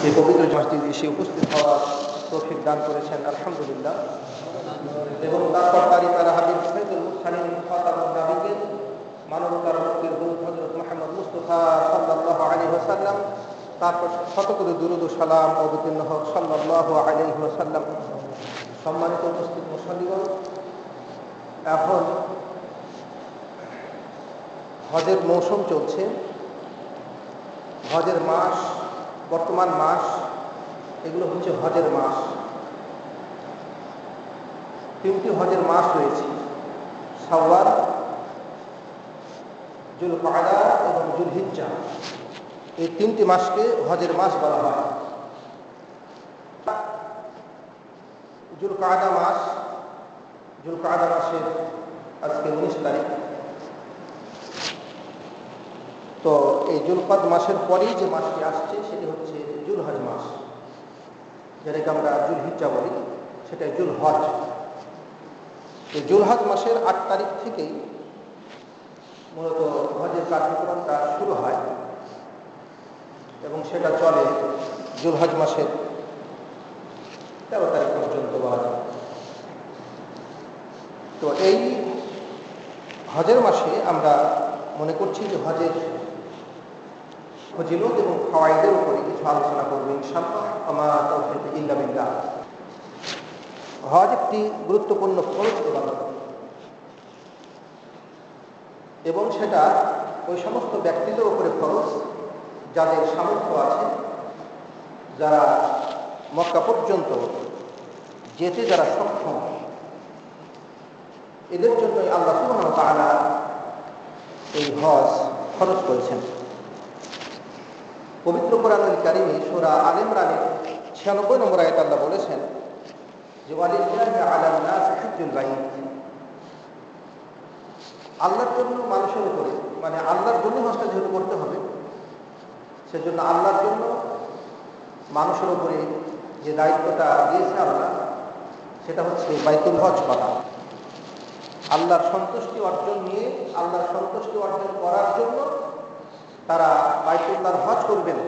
এই পবিত্র মসজিদে এসে উপস্থিত হওয়ার তৌফিক দান করেছেন আলহামদুলিল্লাহ। এবং তারপর তারা হাবিব সাইয়্যিদুল মুরসালিন খাতামুন নবিয়্যিন মানবতার মুক্তির দূত হযরত মুহাম্মদ মুস্তাফা সাল্লাল্লাহু আলাইহি ওয়াসাল্লাম, তারপর শত কোটি দুরূদ ও সালাম অবতীর্ণ হোক সাল্লাল্লাহু আলাইহি ওয়াসাল্লাম। সম্মানিত উপস্থিত মুসল্লিগণ, এখন হজের মৌসুম চলছে। হজের মাস, বর্তমান মাস, এগুলো হচ্ছে হজের মাস। তিনটি হজের মাস রয়েছে, শাওয়াল, যুলকাদা এবং যুলহিজ্জা। এই তিনটি মাসকে হজের মাস বলা হয়। যুলকাদা মাসের আজকে 19 তারিখ। তো এই যুলকাদ মাসের পরেই যে মাসটি আসছে সেটি হচ্ছে যুলহজ মাস, যেটাকে আমরা যুলহিজ্জা বলি, সেটা যুলহজ। এই যুলহজ মাসের 8 তারিখ থেকেই মূলত হজের কার্যক্রমটা শুরু হয় এবং সেটা চলে যুলহজ মাসের 13 তারিখ পর্যন্ত বলা যায়। তো এই হজের মাসে আমরা মনে করছি যে হজের ফজিলত এবং ফাওয়াইদের উপরে কিছু আলোচনা করব ইনশাআল্লাহ। আমা তাওফীক ইল্লা বিল্লাহ। হজ একটি গুরুত্বপূর্ণ ফরজ ইবাদত এবং সেটা ওই সমস্ত ব্যক্তিদের উপরে ফরজ যাদের সামর্থ্য আছে, যারা মক্কা পর্যন্ত যেতে যারা সক্ষম, এদের জন্যই আল্লাহ সুবহানাহু ওয়া তাআলা এই হজ ফরজ করেছেন। পবিত্র কোরআনুল কারীমে সূরা আল ইমরানের 96 নম্বর আয়াতে আল্লাহ বলেছেন যে ওয়ালিল্লাহি আলান নাস হিজ্জুল বাইত। আল্লাহর জন্য মানুষের উপরে, মানে আল্লাহর জন্য হজটা যেহেতু করতে হবে, সেজন্য আল্লাহর জন্য মানুষের উপরে যে দায়িত্বটা দিয়েছে আল্লাহ, সেটা হচ্ছে বাইতুল হজ করা। আল্লাহর সন্তুষ্টি অর্জন নিয়ে, আল্লাহর সন্তুষ্টি অর্জন করার জন্য তারা বাইতুল্লাহর হজ করবেন,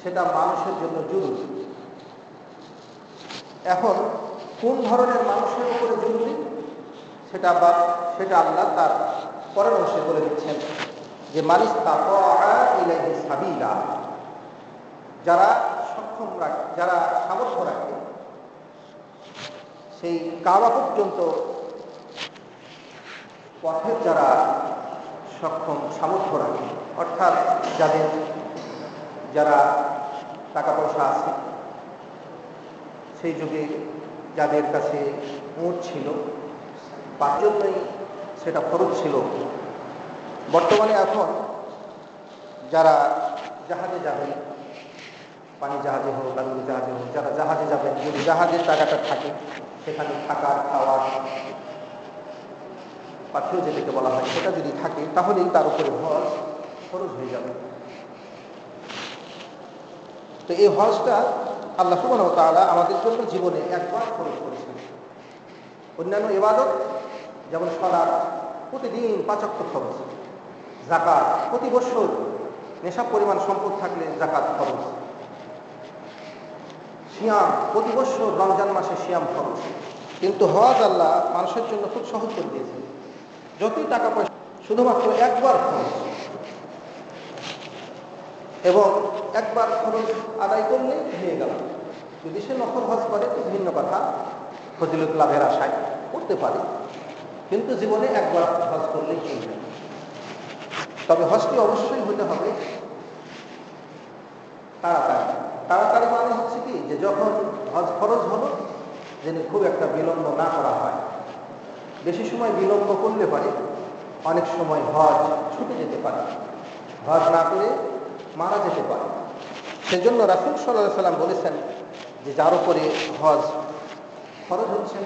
সেটা মানুষের জন্য জরুরি। এখন কোন ধরনের মানুষের উপরে জরুরি সেটা আল্লাহ তার পরের অংশে বলে দিচ্ছেন যে মানিস্তাতাআ ইলাইহি সাবিলা। যারা সক্ষম রাখে, যারা সামর্থ্য রাখে, সেই কাবা পর্যন্ত পথের যারা সক্ষম সামর্থ্য রাখে, অর্থাৎ যারা টাকা পয়সা আছে, সেই যুগে যাদের কাছে উট ছিল, তার জন্যই সেটা ফরজ ছিল। বর্তমানে এখন যারা জাহাজে যাবেন, পানি জাহাজে হোক, আগুন জাহাজে হোক, যারা জাহাজে যাবেন, যদি জাহাজের টাকাটা থাকে, সেখানে থাকার, খাওয়ার, পাথেও যেটাকে বলা হয়, সেটা যদি থাকে, তাহলেই তার উপরে হজ ফরজ হয়ে যাবে। তো এই হজটা আল্লাহ সুবহানাহু ওয়া তাআলা আমাদের জন্য জীবনে একবার ফরজ করেছেন। অন্যান্য ইবাদত যেমন সালাত প্রতিদিন 5 ওয়াক্ত ফরজ, যাকাত প্রতি বছর নেশাব পরিমাণ সম্পদ থাকলে যাকাত ফরজ, সিয়াম প্রতি বছর রমজান মাসে সিয়াম ফরজ। কিন্তু হজ আল্লাহ মানুষের জন্য খুব সহজ করে দিয়েছেন। যতই টাকা পয়সা, শুধুমাত্র একবার খরচ, এবং একবার খরচ আদায় করলে হয়ে গেল। যদি সে নফল হজ করে তো ভিন্ন কথা, ফজিলত লাভের আশায় করতে পারে, কিন্তু জীবনে একবার হজ করলেই চলবে। তবে হজটি অবশ্যই হতে হবে তাড়াতাড়ি। মানে হচ্ছে কি, যে যখন হজ ফরজ হলো, যেন খুব একটা বিলম্ব না করা হয়। বেশি সময় বিলম্ব করলে পারে অনেক সময় হজ ছুটে যেতে পারে, হজ না করে মারা যেতে পারে। সেজন্য রাসূল সাল্লাল্লাহু আলাইহি ওয়াসাল্লাম বলেছেন যে যার উপরে হজ ফরজ হচ্ছে,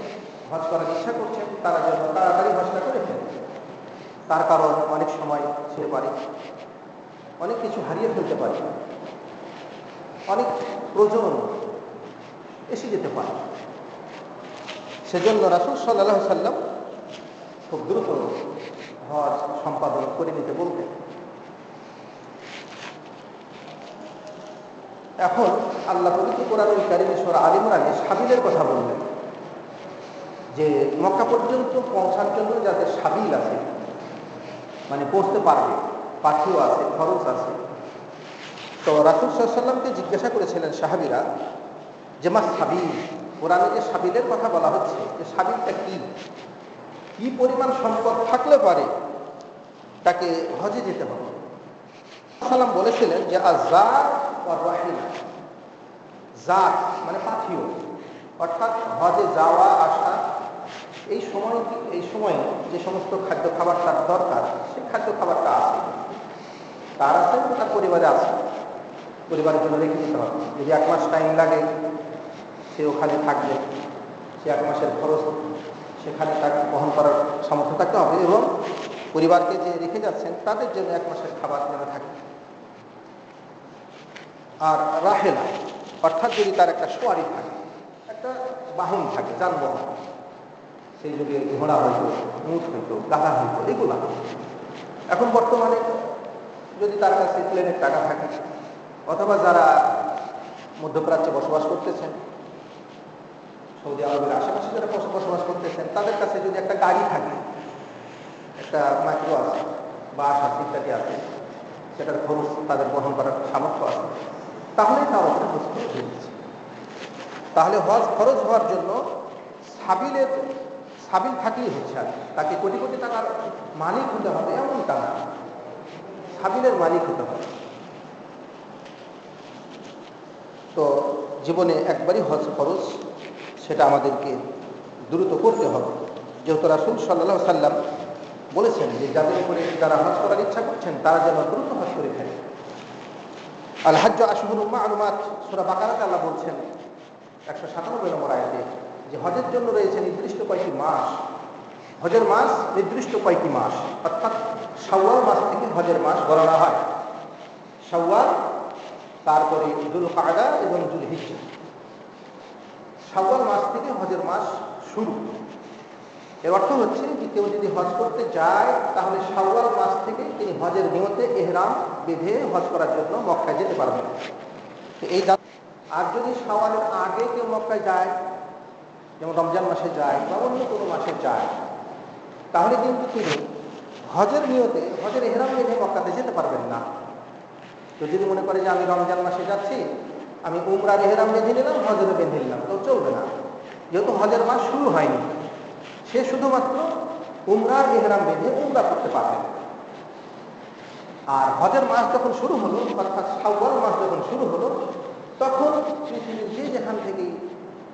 হজ করার ইচ্ছা করছেন, তারা যেন তাড়াতাড়ি হজটা করে ফেলে। তার কারণ অনেক সময় ছেড়ে পারে, অনেক কিছু হারিয়ে ফেলতে পারে, অনেক প্রয়োজন এসে যেতে পারে। সেজন্য রাসূল সাল্লাল্লাহু আলাইহি ওয়াসাল্লাম খুব দ্রুত হজ সম্পাদন করে নিতে বলতেন। এখন আল্লাহ পবিত্র কোরআনুল কারীমে সূরা আলে ইমরানে সাবিলের কথা বললেন, যে মক্কা পর্যন্ত পৌঁছার জন্য যাদের সাবিল আছে, মানে পৌঁছতে পারবে, পাখিও আছে, খরচ আছে। তো রাসূল সাল্লাল্লাহু আলাইহি ওয়াসাল্লামকে জিজ্ঞাসা করেছিলেন সাহাবীরা যে মা সাবিল, কোরআনে যে সাবিলের কথা বলা হচ্ছে, যে সাবিলটা কি পরিমাণ সম্পদ থাকলে পারে তাকে হজে যেতে হবে। সাল্লাম বলেছিলেন যে আযার ওয়া রাহিলা, জাত মানে পাথিও, অর্থাৎ হজে যাওয়া আসা এই সময়ে যে সমস্ত খাদ্য খাবার তার দরকার, সেই খাদ্য খাবারটা আছে, তার আছে, তার পরিবারে আছে, পরিবারের জন্য রেখে দিতে হবে। যদি 1 মাস টাইম লাগে সে ওখানে থাকবে, সে 1 মাসের খরচ সেখানে তাকে বহন করার সামর্থ্য থাকতে হবে, এবং পরিবারকে যে রেখে যাচ্ছেন তাদের জন্য 1 মাসের খাবার যেন থাকে। আর রাহেলা অর্থাৎ যদি তার একটা সোয়ারি থাকে, একটা বাহন থাকে, যানবাহন, সেই যুগে ঘোড়া হইতো, উট হইতো, গাধা হইতো, এগুলা। এখন বর্তমানে যদি তার কাছে প্লেনের টাকা থাকে, অথবা যারা মধ্যপ্রাচ্যে বসবাস করতেছেন, সৌদি আরবের আশেপাশে যারা বসবাস করতেছেন, তাদের কাছে যদি একটা গাড়ি থাকে, একটা মাইক্রো আছে, বাস আছে, ইত্যাদি আছে, সেটার খরচ তাদের বহন করার সামর্থ্য আছে, তাহলেই তার উপরে হজ খরচ হয়ে যাচ্ছে। তাহলে হজ খরচ হওয়ার জন্য সাবিল থাকলেই হচ্ছে। আর তাকে কোটি কোটি টাকার মালিক হতে হবে এমনটা না, সাবিলের মালিক হতে হবে। তো জীবনে একবারই হজ খরচ, সেটা আমাদেরকে দ্রুত করতে হবে, যেহেতু রাসূল সাল্লাল্লাহু আলাইহি ওয়াসাল্লাম বলেছেন যে যাদের উপরে যারা হজ করার ইচ্ছা করছেন তারা যেন দ্রুত হজ করে ফেলে। আল হজ্জ আশহুরুম মা'লুমাত, সূরা বাকারাতে আল্লাহ বলছেন 197 নম্বর আয়াতে যে হজের জন্য রয়েছে নির্দিষ্ট কয়েকটি মাস। হজের মাস নির্দিষ্ট কয়েকটি মাস, অর্থাৎ শাওয়াল মাস থেকে হজের মাস গণনা হয়। শাওয়াল, তারপরে যুলকাদা এবং যুলহিজ্জা। শাওয়াল মাস থেকে হজের মাস শুরু। এর অর্থ হচ্ছে যে কেউ যদি হজ করতে যায় তাহলে শাওয়াল মাস থেকে তিনি হজের নিয়তে ইহরাম বেঁধে হজ করার জন্য মক্কায় যেতে পারবেন। আর যদি শাওয়ালের আগে কেউ মক্কায় যায়, যেমন রমজান মাসে যায় বা অন্য কোনো মাসে যায়, তাহলে কিন্তু তিনি হজের নিয়তে হজের ইহরাম বেঁধে মক্কাতে যেতে পারবেন না। তো যদি মনে করে যে আমি রমজান মাসে যাচ্ছি, আমি উমরার ইহরাম বেঁধে নিলাম, হজেরও বেঁধে নিলাম, তো চলবে না, যেহেতু হজের মাস শুরু হয়নি। সে শুধুমাত্র উমরার ইহরাম বেঁধে উমরা করতে পারবে। আর হজের মাস যখন শুরু হলো, অর্থাৎ শাওয়াল মাস যখন শুরু হলো, তখন পৃথিবীর যে যেখান থেকেই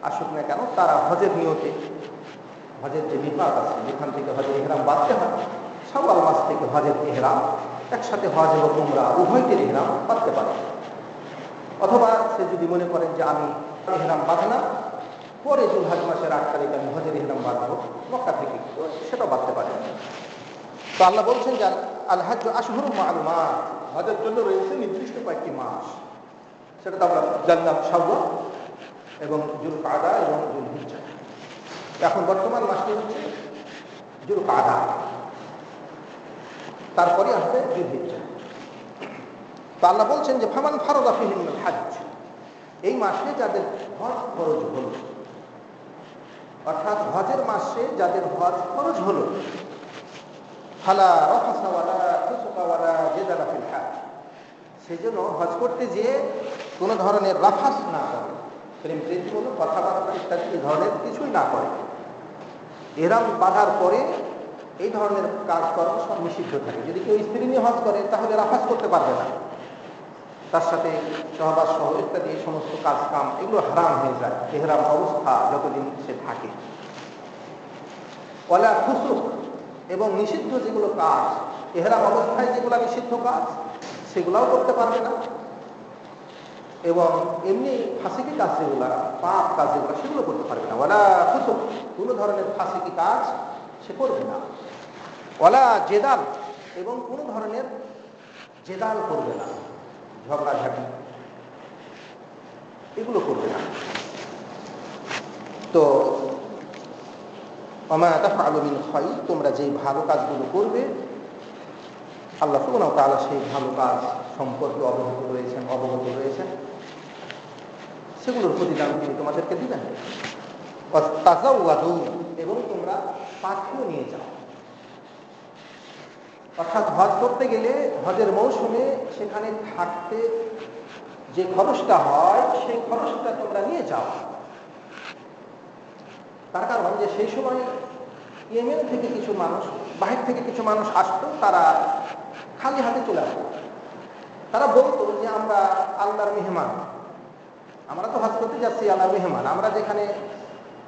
আসুক না কেন, তারা হজের নিয়তে, হজের যে মিকাত আছে যেখান থেকে হজের ইহরাম বাঁধতে হয়, শাওয়াল মাস থেকে হজের ইহরাম একসাথে হজ এবং উমরা উভয়টির ইহরাম বাঁধতে পারে। অথবা সে যদি মনে করেন যে আমি ইহরাম বাঁধলাম, পরে যুলহজ মাসের 8 তারিখে আমি হজের ইহরাম বাঁধবো মক্কা থেকে, সেটাও বাঁধতে পারে। তো আল্লাহ বলছেন যে আল হজ্জ আশহুরুম মা'লুমাত, হজের জন্য রয়েছে নির্দিষ্ট কয়েকটি মাস। সেটা তো আমরা জানলাম, শাওয়াল এবং যুলকাদা এবং যুলহিজ্জা। এখন বর্তমান মাসটি হচ্ছে যুলকাদা, তারপরে আসবে যুলহিজ্জা। তো আল্লাহ বলছেন যে ফামান ফারাদা ফীহিল হজ্জ, এই মাসে যাদের হজ ফরজ হলো, অর্থাৎ হজের মাসে যাদের হজ ফরজ হলো, ফালা রাফাসা ওয়ালা ফুসুকা ওয়ালা জিদালা ফিল হজ, সেজন্য হজ করতে যেয়ে কোনো ধরনের রাফাস না করে, প্রেম প্রীতিমূলক কথাবার্তা ইত্যাদি এই ধরনের কিছুই না করে। ইহরাম বাঁধার পরে এই ধরনের কাজকর্ম সব নিষিদ্ধ থাকে। যদি কেউ স্ত্রী নিয়ে হজ করে তাহলে রাফাস করতে পারবে না, তার সাথে সহবাস সহ ইত্যাদি এই সমস্ত কাজ কাম এগুলো হারাম হয়ে যায় ইহরাম অবস্থা যতদিন সে থাকে। ওয়ালা ফুসুক, এবং নিষিদ্ধ যেগুলো কাজ, ইহরাম অবস্থায় যেগুলো নিষিদ্ধ কাজ সেগুলোও করতে পারবে না, এবং এমনি ফাসিকি কাজ যেগুলো, পাপ কাজ যেগুলো, সেগুলো করতে পারবে না। ওয়ালা ফুসুক, কোনো ধরনের ফাসিকি কাজ সে করবে না। ওয়ালা জেদাল, এবং কোনো ধরনের জেদাল করবে না, ঝগড়াঝাটি এগুলো করবে না। তো ওমা তাফআলু মিন খায়র, তোমরা যেই ভালো কাজগুলো করবে, আল্লাহ সুবহানাহু ওয়া তাআলা সেই ভালো কাজ সম্পর্কে অবগত রয়েছেন। সেগুলোর প্রতিদান তিনি তোমাদেরকে দিবেন। এবং তোমরা পাখিও নিয়ে যাও। অর্থাৎ হজ করতে গেলে হজের মৌসুমে সেখানে থাকতে যে খরচটা হয় সেই খরচটা তোমরা নিয়ে যাও। তার কারণ যে সেই সময় ইয়েমেন থেকে কিছু মানুষ, বাহির থেকে কিছু মানুষ আসতো, তারা খালি হাতে চলে আসতো। তারা বলতো যে আমরা আল্লাহর মেহমান, আমরা তো হজ করতে যাচ্ছি আল্লাহর মেহমান, আমরা যেখানে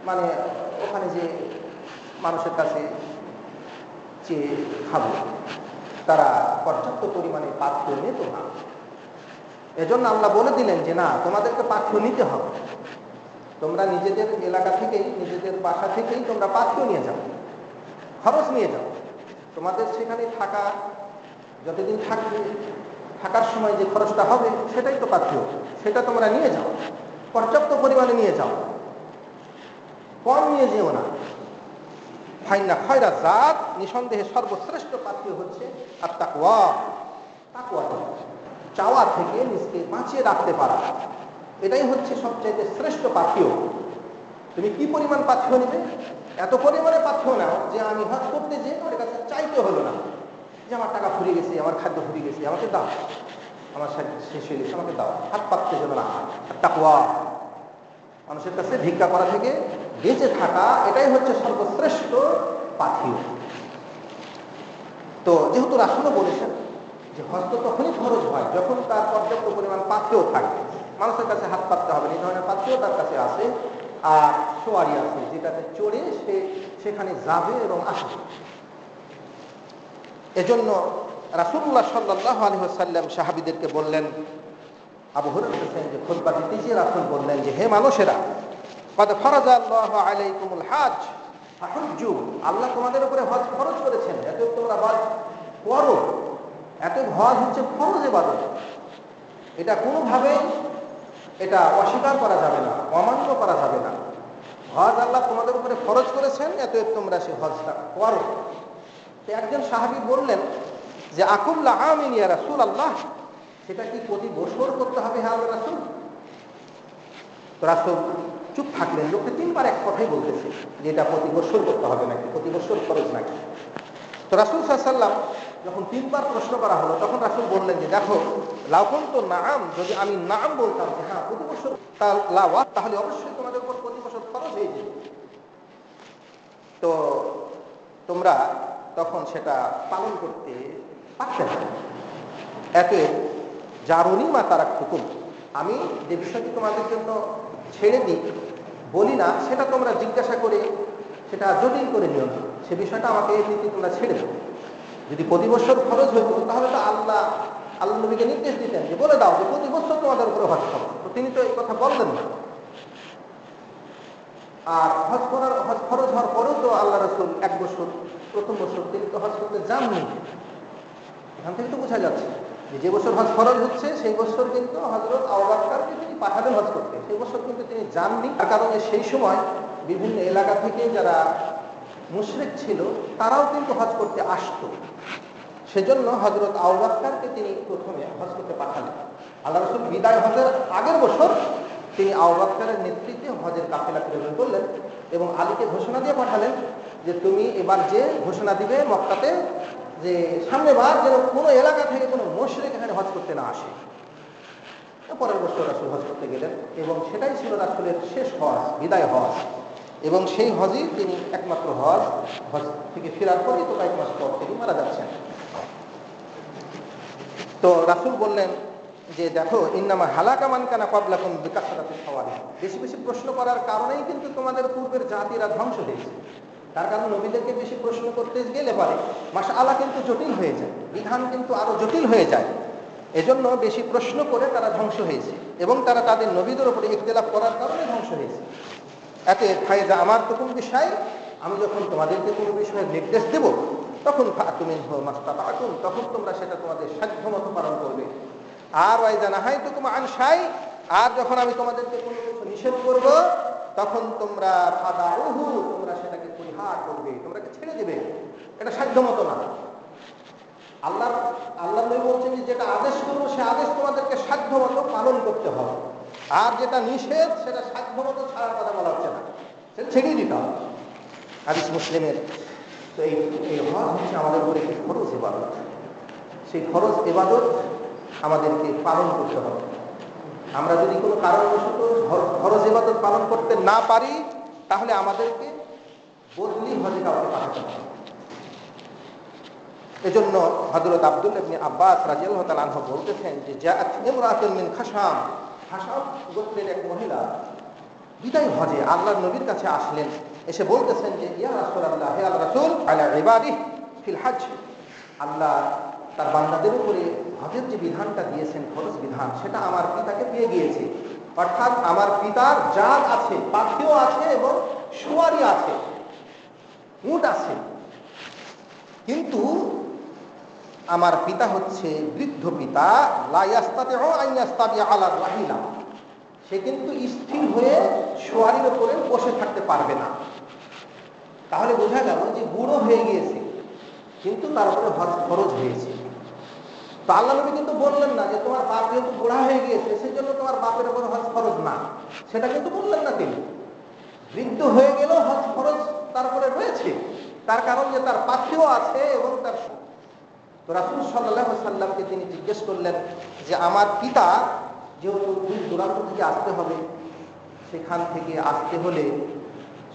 মানে ওখানে যে মানুষের কাছে চেয়ে খাবো, তারা পর্যাপ্ত পরিমাণে পাথ্য নিত না। এজন্য আল্লাহ বলে দিলেন যে না, তোমাদেরকে পাথ্য নিতে হবে। তোমরা নিজেদের এলাকা থেকেই, নিজেদের বাসা থেকেই তোমরা পাথ্য নিয়ে যাও, খরচ নিয়ে যাও। তোমাদের সেখানে থাকা, যতদিন থাকবে, থাকার সময় যে খরচটা হবে সেটাই তো পাথ্য, সেটা তোমরা নিয়ে যাও, পর্যাপ্ত পরিমাণে নিয়ে যাও, কম নিয়ে যেও না। ফাইন্না খয়রা জাত, নিঃসন্দেহে সর্বশ্রেষ্ঠ পাথ্য হচ্ছে আর তাকওয়া। তাকওয়া চাওয়া থেকে নিজকে বাঁচিয়ে রাখতে পারা, এটাই হচ্ছে সবচাইতে শ্রেষ্ঠ পাথ্য। তুমি কি পরিমাণ পাথ্য নেবে? এত পরিমাণে পাথ্য নাও যে আমি হজ করতে যেয়ে ওর কাছে চাইতে হলো না যে আমার টাকা ফুরিয়ে গেছে, আমার খাদ্য ফুরিয়ে গেছে, আমাকে দাও, আমার শেষ হয়ে গেছে, আমাকে দাও। হাত পাততে যেন না হয়। তাকওয়া, মানুষের কাছে ভিক্ষা করা থেকে বেঁচে থাকা, এটাই হচ্ছে সর্বশ্রেষ্ঠ পাথ্য। তো যেহেতু রাসূলও বলেছেন যে হজ তো তখনই খরচ হয় যখন তার পর্যাপ্ত পরিমাণ পাথেও থাকে, মানুষের কাছে হাত পাততে হবে না। এই ধরনের পাথেও তার কাছে আছে, আর সোয়ারি আছে যেটাতে চড়ে সে সেখানে যাবে এবং আসবে। এজন্য রাসূলুল্লাহ সাল্লাল্লাহু আলাইহি ওয়াসাল্লাম সাহাবীদেরকে বললেন, আবু হুরায়রা বলেছেন যে খুতবা দিতে গিয়ে রাসূল বললেন যে হে মানুষেরা, কদ ফারাজাল্লাহু আলাইকুমুল হজ ফাহুজ্জু, আল্লাহ তোমাদের উপরে হজ ফরজ করেছেন, এত তোমরা হজ করো। এত হজ হচ্ছে ফরজ ইবাদত, এটা কোনোভাবে এটা অস্বীকার করা যাবে না, অমান্য করা যাবে না। হজ আল্লাহ তোমাদের উপরে ফরজ করেছেন, এত তোমরা সে হজটা করো। তো একজন সাহাবী বললেন যে আকুল্লা আমিন ইয়া রাসূলুল্লাহ, সেটা কি প্রতি বছর করতে হবে হে আল্লাহর রাসূল? তো রাসূল চুপ থাকলেন। লোকে তিনবার এক কথাই বলতেছে যে এটা প্রতি বছর করতে হবে নাকি, প্রতি বছর খরচ নাকি। তো রাসূল সাল্লাল্লাহু আলাইহি ওয়াসাল্লাম যখন তিনবার প্রশ্ন করা হলো, তখন রাসূল বললেন যে দেখো, লাউকুন তো নাম, যদি আমি নাম বলতাম যে হ্যাঁ প্রতি বছর, তাহলে অবশ্যই তোমাদের উপর প্রতি বছর খরচ হয়ে যেত। তো তোমরা তখন সেটা পালন করতে পারতে না। এতে জারুনি মা তারা হুকুম, আমি যে বিষয়টি তোমাদের জন্য ছেড়ে দিই বলি না, সেটা তোমরা জিজ্ঞাসা করে সেটা জটিল করে নিও না। সে বিষয়টা আমাকে এমনিতে তোমরা ছেড়ে দেবো। যদি প্রতি বছর খরচ হইতো তাহলে তো আল্লাহ নবীকে নির্দেশ দিতেন যে বলে দাও যে প্রতি বছর তোমাদের উপরে হজ হবে। তো তিনি তো এই কথা বললেন না। আর হজ খরচ হওয়ার পরেও তো আল্লাহ রাসূল এক বছর, প্রথম বছর তিনি তো হজ করতে যাননি। এখান থেকে তো বোঝা যাচ্ছে যে বছর হজ খরচ হচ্ছে সেই বছর কিন্তু হযরত আবু বকরকে তিনি পাঠালেন হজ করতে, সেই বছর কিন্তু তিনি যাননি। তার কারণে সেই সময় বিভিন্ন এলাকা থেকে যারা মুশরিক ছিল তারাও কিন্তু হজ করতে আসতো। সেজন্য হযরত আবু বকরকে তিনি প্রথমে হজ করতে পাঠালেন। আল্লাহ রাসূল বিদায় হজের আগের বছর তিনি আবু বকরের নেতৃত্বে হজের কাফেলা প্রেরণ করলেন এবং আলীকে ঘোষণা দিয়ে পাঠালেন যে তুমি এবার যে ঘোষণা দিবে মক্কাতে যে সামনেবার যেন কোনো এলাকা থেকে কোনো মুশরিক এখানে হজ করতে না আসে। পরের বছর রাসূল হজ করতে গেলেন এবং সেটাই ছিল রাসূলের শেষ হজ, বিদায় হজ। এবং সেই হজই তিনি একমাত্র হজ থেকে ফেরার পরেই তো কয়েক মাস পর তিনি মারা যাচ্ছেন। তো রাসূল বললেন যে দেখো, ইন্নামা হালাকা মান কানা ক্বাবলাকুম বিকাসরাতিস সাওয়ারিক, বেশি বেশি প্রশ্ন করার কারণেই কিন্তু তোমাদের পূর্বের জাতিরা ধ্বংস হয়েছে। তার কারণ নবীদেরকে বেশি প্রশ্ন করতে গেলে পারে মাসআলা কিন্তু জটিল হয়ে যায়, বিধান কিন্তু আরো জটিল হয়ে যায়। এজন্য বেশি প্রশ্ন করে তারা ধ্বংস হয়েছে এবং তারা তাদের নবীদের উপরে ইখতিলাফ করার কারণে ধ্বংস হয়েছে। এতে ফায়দা আমার তো কোন বিষয়, আমি যখন তোমাদেরকে কোনো বিষয়ের নির্দেশ দেব তখন তখন তোমরা সেটা তোমাদের সাধ্যমতো পালন করবে। আর ওয়াইজা নাহাইতুকুম আন শাই, আর যখন আমি তোমাদেরকে কোনো কিছু নিষেধ করব তখন তোমরা ফাদাউহু, তোমরা সেটাকে পরিহার করবে, তোমরা ছেড়ে দেবে। এটা সাধ্যমতো না। আল্লাহ নবী বলছেন যে যেটা আদেশ করবো সে আদেশ তোমাদেরকে সাধ্যমতো পালন করতে হবে। আর যেটা নিষেধ সেটা সাধ্যমতো ছাড়ার কথা বলা হচ্ছে না, সেটা ছেড়েই দিতে হবে। হাদিস মুসলিমের। তো এই হজ হচ্ছে আমাদের উপরে একটি ফরজ ইবাদত। সেই ফরজ ইবাদত আমাদেরকে পালন করতে হবে। আমরা যদি কোনো কারণবশত ফরজ ইবাদত পালন করতে না পারি, তাহলে আমাদেরকে বদলি হজে কাউকে পাঠাতে হবে। এজন্য হযরত আব্দুল্লাহ ইবনে আব্বাস রাদিয়াল্লাহু তাআলা আনহু বলতেছেন যে জাআত ইমরাতুন মিন খাশাম গোত্রের এক মহিলা বিদায় হজে আল্লাহর নবীর কাছে আসলেন, এসে বলতেছেন যে ইয়া রাসূলুল্লাহ, হে আল্লাহর রাসূল, আলা ইবাদিহি ফিল হজ, আল্লাহ তার বান্দাদের উপরে হজের যে বিধানটা দিয়েছেন, ফরজ বিধান, সেটা আমার পিতাকে পেয়ে গিয়েছে। অর্থাৎ আমার পিতার জাত আছে, পাখিও আছে এবং সুয়ারি আছে, উট আছে, কিন্তু আমার পিতা হচ্ছে বৃদ্ধ পিতা, লা ইয়াস্তাতিউ আন ইয়াস্তাবিয়া আলা রাহিলা, সে কিন্তু স্থির হয়ে সোয়ারির উপরে বসে থাকতে পারবে না। তাহলে বোঝা গেল যে বুড়ো হয়ে গিয়েছে, কিন্তু তার উপরে হজ ফরজ হয়েছে। তো আল্লাহ নবী কিন্তু বললেন না যে তোমার বাপ যেহেতু বুড়া হয়ে গিয়েছে সেজন্য তোমার বাপের উপর হজ ফরজ না, সেটা কিন্তু বললেন না তিনি। বৃদ্ধ হয়ে গেলেও হজ ফরজ তার উপরে রয়েছে, তার কারণ যে তার পাখিও আছে এবং তার। তো রাসূল সাল্লাল্লাহু আলাইহি সাল্লামকে তিনি জিজ্ঞেস করলেন যে আমার পিতা যেহেতু দূর দূরান্ত থেকে আসতে হবে, সেখান থেকে আসতে হলে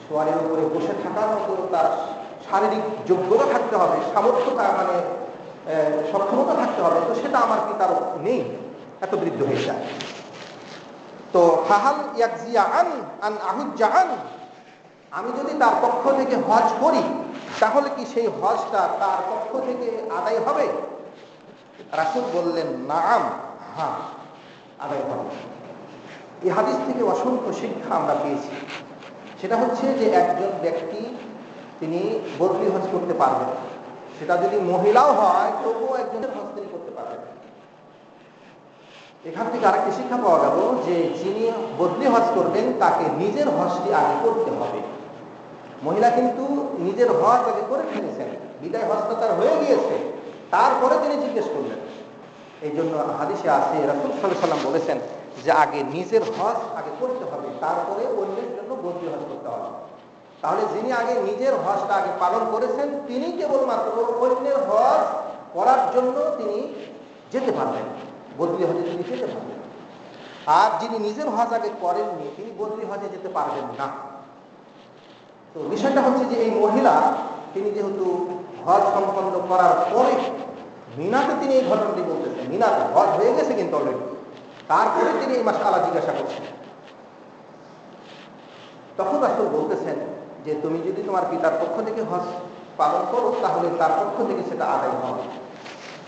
সোয়ারের উপরে বসে থাকার মতো তার শারীরিক যোগ্যতা থাকতে হবে, সামর্থ্য মানে সক্ষমতা থাকতে হবে, তো সেটা আমার পিতার নেই, এত বৃদ্ধ হয়ে যায়। তো ফাহাল ইয়াকজিয়া আন আন আহুজ্জা আন, আমি যদি তার পক্ষ থেকে হজ করি তাহলে কি সেই হজটা তার পক্ষ থেকে আদায় হবে? রাসূল বললেন নাআম, হ্যাঁ আদায় হবে। এই হাদিস থেকে অসংখ্য শিক্ষা আমরা পেয়েছি। সেটা হচ্ছে যে একজন ব্যক্তি তিনি বদলি হজ করতে পারবেন, সেটা যদি মহিলাও হয় তবুও একজনের হজ তিনি করতে পারবেন। এখান থেকে আরেকটি শিক্ষা পাওয়া গেল যে যিনি বদলি হজ করবেন তাকে নিজের হজটি আগে করতে হবে। মহিলা কিন্তু নিজের হজ আগে করে ফেলেছেন, বিদায় হজটা তার হয়ে গিয়েছে, তারপরে তিনি জিজ্ঞেস করলেন। এই জন্য হাদিসে আছে রাসূল সাল্লাল্লাহু আলাইহি ওয়াসাল্লাম বলেছেন যে আগে নিজের হজ আগে করতে হবে, তারপরে অন্যের জন্য বদলি হজ করতে হবে। তাহলে যিনি আগে নিজের হজটা আগে পালন করেছেন তিনি কেবলমাত্র অন্যের হজ করার জন্য তিনি যেতে পারবেন, বদলি হজে তিনি যেতে পারবেন। আর যিনি নিজের হজ আগে করেননি তিনি বদলি হজে যেতে পারবেন না। তো বিষয়টা হচ্ছে যে এই মহিলা তিনি যেহেতু হজ সম্পন্ন করার পরে মিনাতে তিনি এই ঘটনাটি বলতেছেন, মিনাতে হজ হয়ে গেছে কিন্তু অলরেডি, তারপরে তিনি এই মাসআলা জিজ্ঞাসা করছেন। তখন রাসূল বলতেছেন যে তুমি যদি তোমার পিতার পক্ষ থেকে হজ পালন করো তাহলে তার পক্ষ থেকে সেটা আদায় হবে।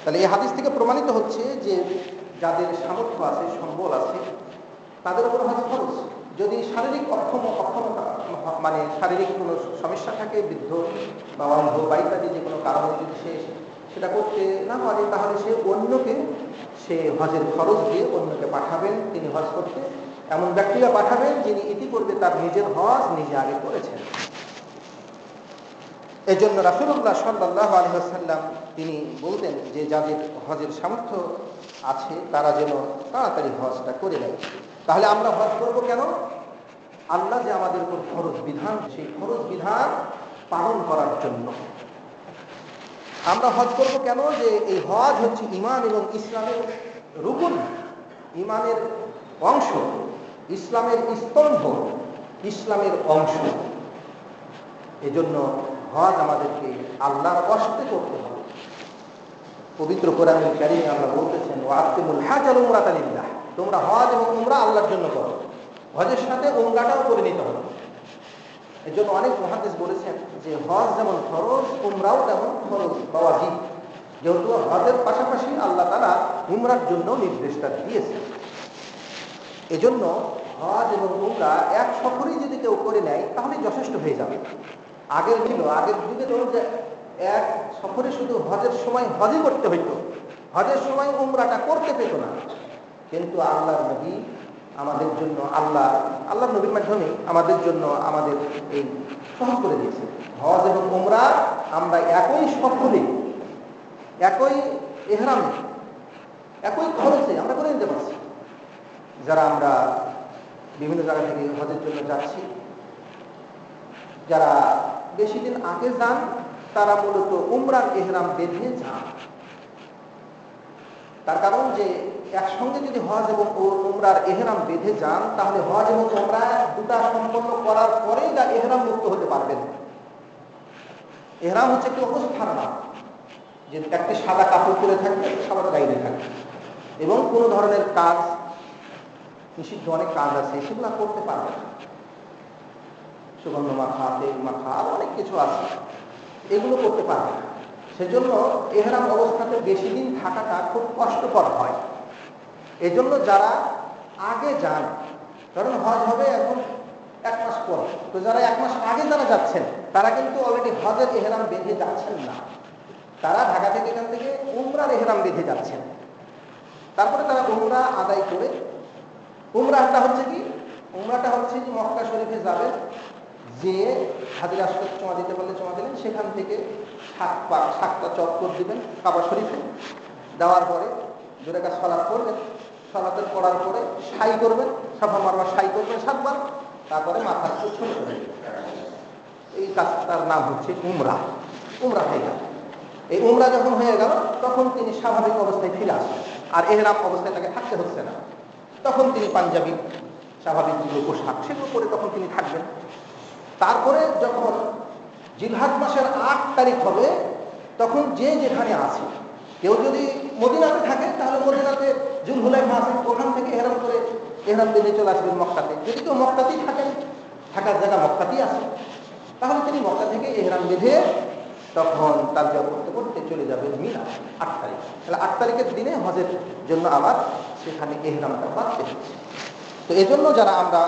তাহলে এই হাদিস থেকে প্রমাণিত হচ্ছে যে যাদের সামর্থ্য আছে, সম্বল আছে, তাদের উপর হজ ফরজ। যদি শারীরিক অক্ষমতা মানে শারীরিক কোনো সমস্যা থাকে, বৃদ্ধ বা অন্ধ বা ইত্যাদি যে কোনো কারণে যদি সে সেটা করতে না পারে, তাহলে সে অন্যকে সে হজের খরচ দিয়ে অন্যকে পাঠাবেন তিনি হজ করতে, এমন ব্যক্তিরা পাঠাবেন যিনি ইতিপূর্বে তার নিজের হজ নিজে আগে করেছেন। এই জন্য রাসূলুল্লাহ সাল্লাল্লাহু আলাইহি ওয়াসাল্লাম তিনি বলতেন যে যাদের হজের সামর্থ্য আছে তারা যেন তাড়াতাড়ি হজটা করে নেয়। তাহলে আমরা হজ করবো কেন? আল্লাহ যে আমাদের উপর ফরজ বিধান, সেই ফরজ বিধান পালন করার জন্য আমরা হজ করবো কেন? যে এই হজ হচ্ছে ঈমান এবং ইসলামের রুকুন, ঈমানের অংশ, ইসলামের স্তম্ভ, ইসলামের অংশ। এজন্য হজ আমাদেরকে আল্লাহর কষ্টে করতে হবে। পবিত্র কোরআনুল কারীমে আল্লাহ বলতেছেন ওয়াতিমুল হাজ ওয়াল উমরাতা লিল্লাহ, তোমরা হজ এবং উমরা আল্লাহর জন্য করো, হজের সাথে উমরাটাও করে নিতে হবে। এজন্য অনেক মুহাদ্দিস বলেছেন যে হজ যেমন ফরজ উমরাও তেমন ফরজ বা ওয়াজিব, যেহেতু হজের পাশাপাশি আল্লাহ তাআলা উমরার জন্য নির্দেশটা দিয়েছেন। এজন্য হজ এবং উমরা এক সফরেই যদি কেউ করে নেয় তাহলে যথেষ্ট হয়ে যাবে। আগের যুগে ধরুন যে এক সফরে শুধু হজের সময় হজই করতে হইতো, হজের সময় উমরাটা করতে পেত না। কিন্তু আল্লাহর নবী আমাদের জন্য আল্লাহর নবীর মাধ্যমে আমাদের জন্য আমাদের এই সহজ করে দিয়েছে। হজ এবং উমরা আমরা একই সফরে, একই ইহরামে, একই খরচে আমরা করে নিতে পারছি। যারা আমরা বিভিন্ন জায়গা থেকে হজের জন্য যাচ্ছি, যারা বেশি দিন আগে যান তারা মূলত উমরার ইহরাম বেঁধে যান। তার কারণ যে একসঙ্গে যদি হজ এবং উমরার ইহরাম বেঁধে যান তাহলে হজ এবং উমরা দুটা সম্পন্ন করার পরেই যা ইহরাম মুক্ত হতে পারবেন। ইহরাম হচ্ছে একটি অবস্থার নাম, যে একটি সাদা কাপড় পরে থাকবে, সাদা গাইতে থাকবে এবং কোনো ধরনের কাজ, নিষিদ্ধ অনেক কাজ আছে সেগুলো করতে পারবে না। সুগন্ধ মাখা, তেল মাখা, আর অনেক কিছু আছে, এগুলো করতে পারবে না। সেজন্য ইহরাম অবস্থাতে বেশি দিন থাকাটা খুব কষ্টকর হয়। এজন্য যারা আগে যান, কারণ হজ হবে এখন 1 মাস পর, তো যারা 1 মাস আগে যারা যাচ্ছেন তারা কিন্তু অলরেডি হজের ইহরাম বেঁধে যাচ্ছেন না, তারা ঢাকা থেকে এখান থেকে উমরার ইহরাম বেঁধে যাচ্ছেন। তারপরে তারা উমরা আদায় করে, উমরাটা হচ্ছে কি, উমরাটা হচ্ছে যে মক্কা শরীফে যাবেন, যে হাজির আসলে চমা দিতে বললে চমা দিলেন, সেখান থেকে 7টা চক্কর দিবেন কাবা শরীফে, দেওয়ার পরে 2 রাকাত সালাত করবেন, সালাতের পড়ার পরে সাই করবেন, সাফা মারওয়া সাই করবেন 7 বার, তারপরে মাথার চুল ছোট করবেন। এই কাজটার নাম হচ্ছে উমরা। উমরা হয়ে গেল। এই উমরা যখন হয়ে গেল তখন তিনি স্বাভাবিক অবস্থায় ফিরে আসবেন, আর ইহরাম অবস্থায় তাকে থাকতে হচ্ছে না। তখন তিনি পাঞ্জাবি স্বাভাবিক যেগুলো পোশাক সেগুলো পরে তখন তিনি থাকবেন। তারপরে যখন জিলহজ মাসের 8 তারিখ হবে, তখন যে যেখানে আছে, কেউ যদি মদিনাতে থাকে তাহলে মদিনাতে জুলহুলাইফা আছে, ওখান থেকে ইহরাম করে ইহরাম বেঁধে চলে আসবেন মক্কাতে। যদি কেউ মক্কাতেই থাকেন, থাকার জায়গা মক্কাতেই আছে, তাহলে তিনি মক্কা থেকে ইহরাম বেঁধে তখন তালবিয়া করতে করতে চলে যাবেন মিনা 8 তারিখ। তাহলে 8 তারিখের দিনে হজের জন্য আবার সেখানে ইহরামটা বাঁধতে হচ্ছে। তো এজন্য যারা আমরা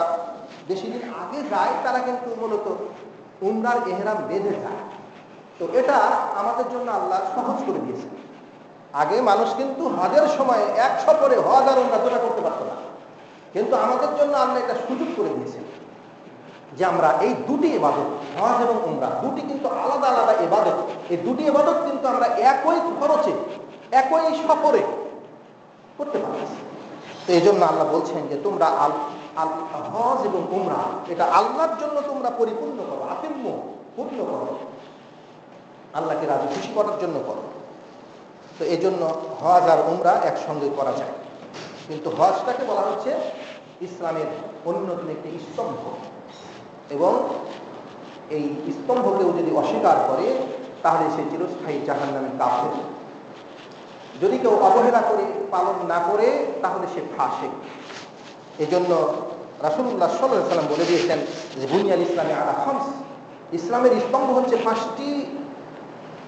বেশি দিন আগে যাই তারা কিন্তু মূলত উমরার ইহরাম বেঁধে যায়। তো এটা আমাদের জন্য আল্লাহ সহজ করে দিয়েছে। আগে মানুষ কিন্তু হজের সময় 1 সফরে হজ আর উমরা দুটো করতে পারত না, কিন্তু আমাদের জন্য আল্লাহ এটা সুযোগ করে দিয়েছেন যে আমরা এই দুটি ইবাদত, হজ এবং উমরা, দুটি কিন্তু আলাদা আলাদা ইবাদত, এই দুটি ইবাদত কিন্তু আমরা একই খরচে একই সফরে করতে পারছি। তো এই জন্য আল্লাহ বলছেন যে তোমরা হজ এবং উমরা এটা আল্লাহর জন্য তোমরা পরিপূর্ণ করো, আতিম্য, পূর্ণ করো, আল্লাহকে রাজি খুশি করার জন্য করো। তো এই জন্য হজ আর উমরা একসঙ্গে করা যায়। কিন্তু হজটাকে বলা হচ্ছে ইসলামের অন্যতম একটি স্তম্ভ, এবং এই স্তম্ভকেও যদি অস্বীকার করে তাহলে সে চিরস্থায়ী জাহান্নামে কাফের। যদি কেউ অবহেলা করে পালন না করে তাহলে সে ফাসিক। এই জন্য রাসূলুল্লাহ সাল্লাল্লাহু আলাইহি ওয়াসাল্লাম বলে দিয়েছেন যে বুনিয়াল ইসলামে আলা খামস, ইসলামের স্তম্ভ হচ্ছে 5টি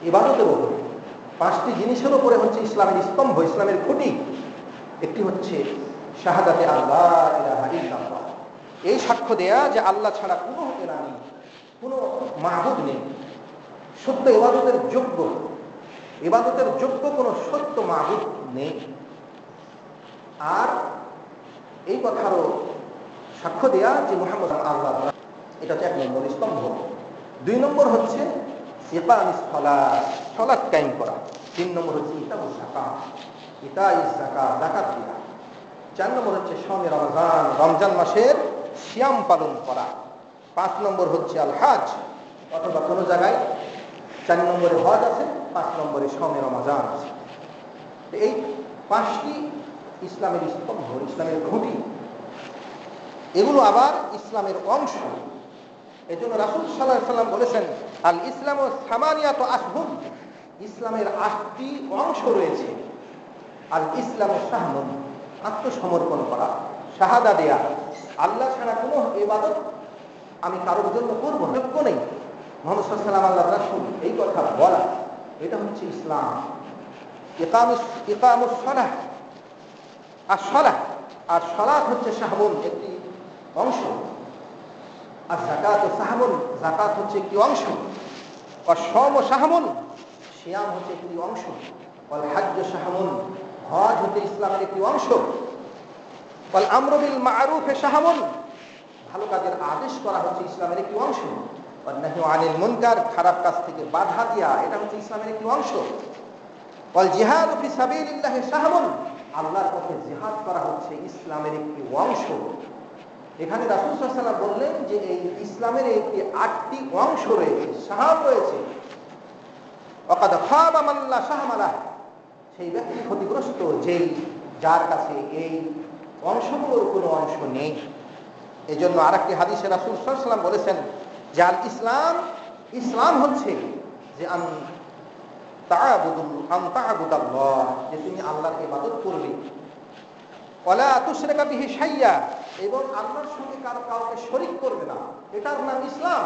ইবাদতের উপরে, 5টি জিনিসের উপরে হচ্ছে ইসলামের স্তম্ভ, ইসলামের খুঁটি। একটি হচ্ছে শাহাদাতে আল্লাহ ইলাহা ইল্লাল্লাহ, এই সাক্ষ্য দেয়া যে আল্লাহ ছাড়া কোনো ইলাহ নেই, কোনো মাহবুদ নেই, সত্য ইবাদতের যোগ্য কোনো সত্য মাহবুদ নেই। আর এই কথারও সাক্ষ্য দেয়া যে মুহাম্মদ আল্লাহ, এটা হচ্ছে 1 নম্বর স্তম্ভ। 2 নম্বর হচ্ছে ইকামিস সালাত, সালাত কায়েম করা। 3 নম্বর হচ্ছে ইতাউস যাকাত, যাকাত দেয়া। 4 নম্বর হচ্ছে শাওমে রমজান, রমজান মাসের সিয়াম পালন করা। 5 নম্বর হচ্ছে আল হজ, অথবা কোনো জায়গায় 4 নম্বরে হজ আছে, 5 নম্বরে শাওমে রমজান আছে। এই 5টি ইসলামের স্তম্ভ, ইসলামের খুঁটি, এগুলো আবার ইসলামের অংশ। এই জন্য রাসূল সাল্লাল্লাহু আলাইহি ওয়াসাল্লাম বলেছেন আল ইসলামু সামানিয়াতু আশহুর, ইসলামের 8টি অংশ রয়েছে। আল ইসলামু শাহমুন, আত্মসমর্পণ করা, শাহাদা দেয়া, আল্লাহ ছাড়া কোনো ইবাদত আমি কারোর জন্য করবো যোগ্য নেই, মুহাম্মদ সাল্লাল্লাহু আলাইহি ওয়াসাল্লাম আল্লাহর রাসূল, এই কথা বলা, এটা হচ্ছে ইসলাম। ইকামুস সালাহ, আর সালাত হচ্ছে শাহমুন, একটি অংশ। আর যাকাত শাহমুন, যাকাত হচ্ছে একটি অংশ। আর শাওম শাহমুন, সিয়াম হচ্ছে একটি অংশ। ওয়াল হজ্জ শাহমুন, হজ হচ্ছে ইসলামের একটি অংশ। ওয়াল আমরু বিল মা'রুফ শাহমুন, ভালো কাজের আদেশ করা হচ্ছে ইসলামের একটি অংশ। ওয়ান নাহয়ু আনিল মুনকার, খারাপ কাজ থেকে বাধা দেয়া, এটা হচ্ছে ইসলামের একটি অংশ। ওয়াল জিহাদু ফি সাবিলিল্লাহি শাহমুন, আল্লাহর পথে জিহাদ করা হচ্ছে ইসলামের একটি অংশ। এখানে রাসূল সাল্লাল্লাহু আলাইহি ওয়াসাল্লাম বললেন যে এই ইসলামের একটি 8টি অংশ রয়েছে, শাহাব রয়েছে। ওয়াকাদ খাবা মান লা শাহমা লাহ, সেই ব্যক্তি ক্ষতিগ্রস্ত যেই যার কাছে এই অংশগুলোর কোনো অংশ নেই। এজন্য আরেকটি হাদিসে রাসূল সাল্লাল্লাহু আলাইহি ওয়াসাল্লাম বলেছেন যে আল ইসলাম হচ্ছে যে তা'বুদাল্লাহ, যে তুমি আল্লাহর ইবাদত করবে, ওয়ালা তুশরিকা বিহি শাইয়্যা, এবং আল্লাহর সঙ্গে কাউকে শরীক করবে না, এটার নাম ইসলাম।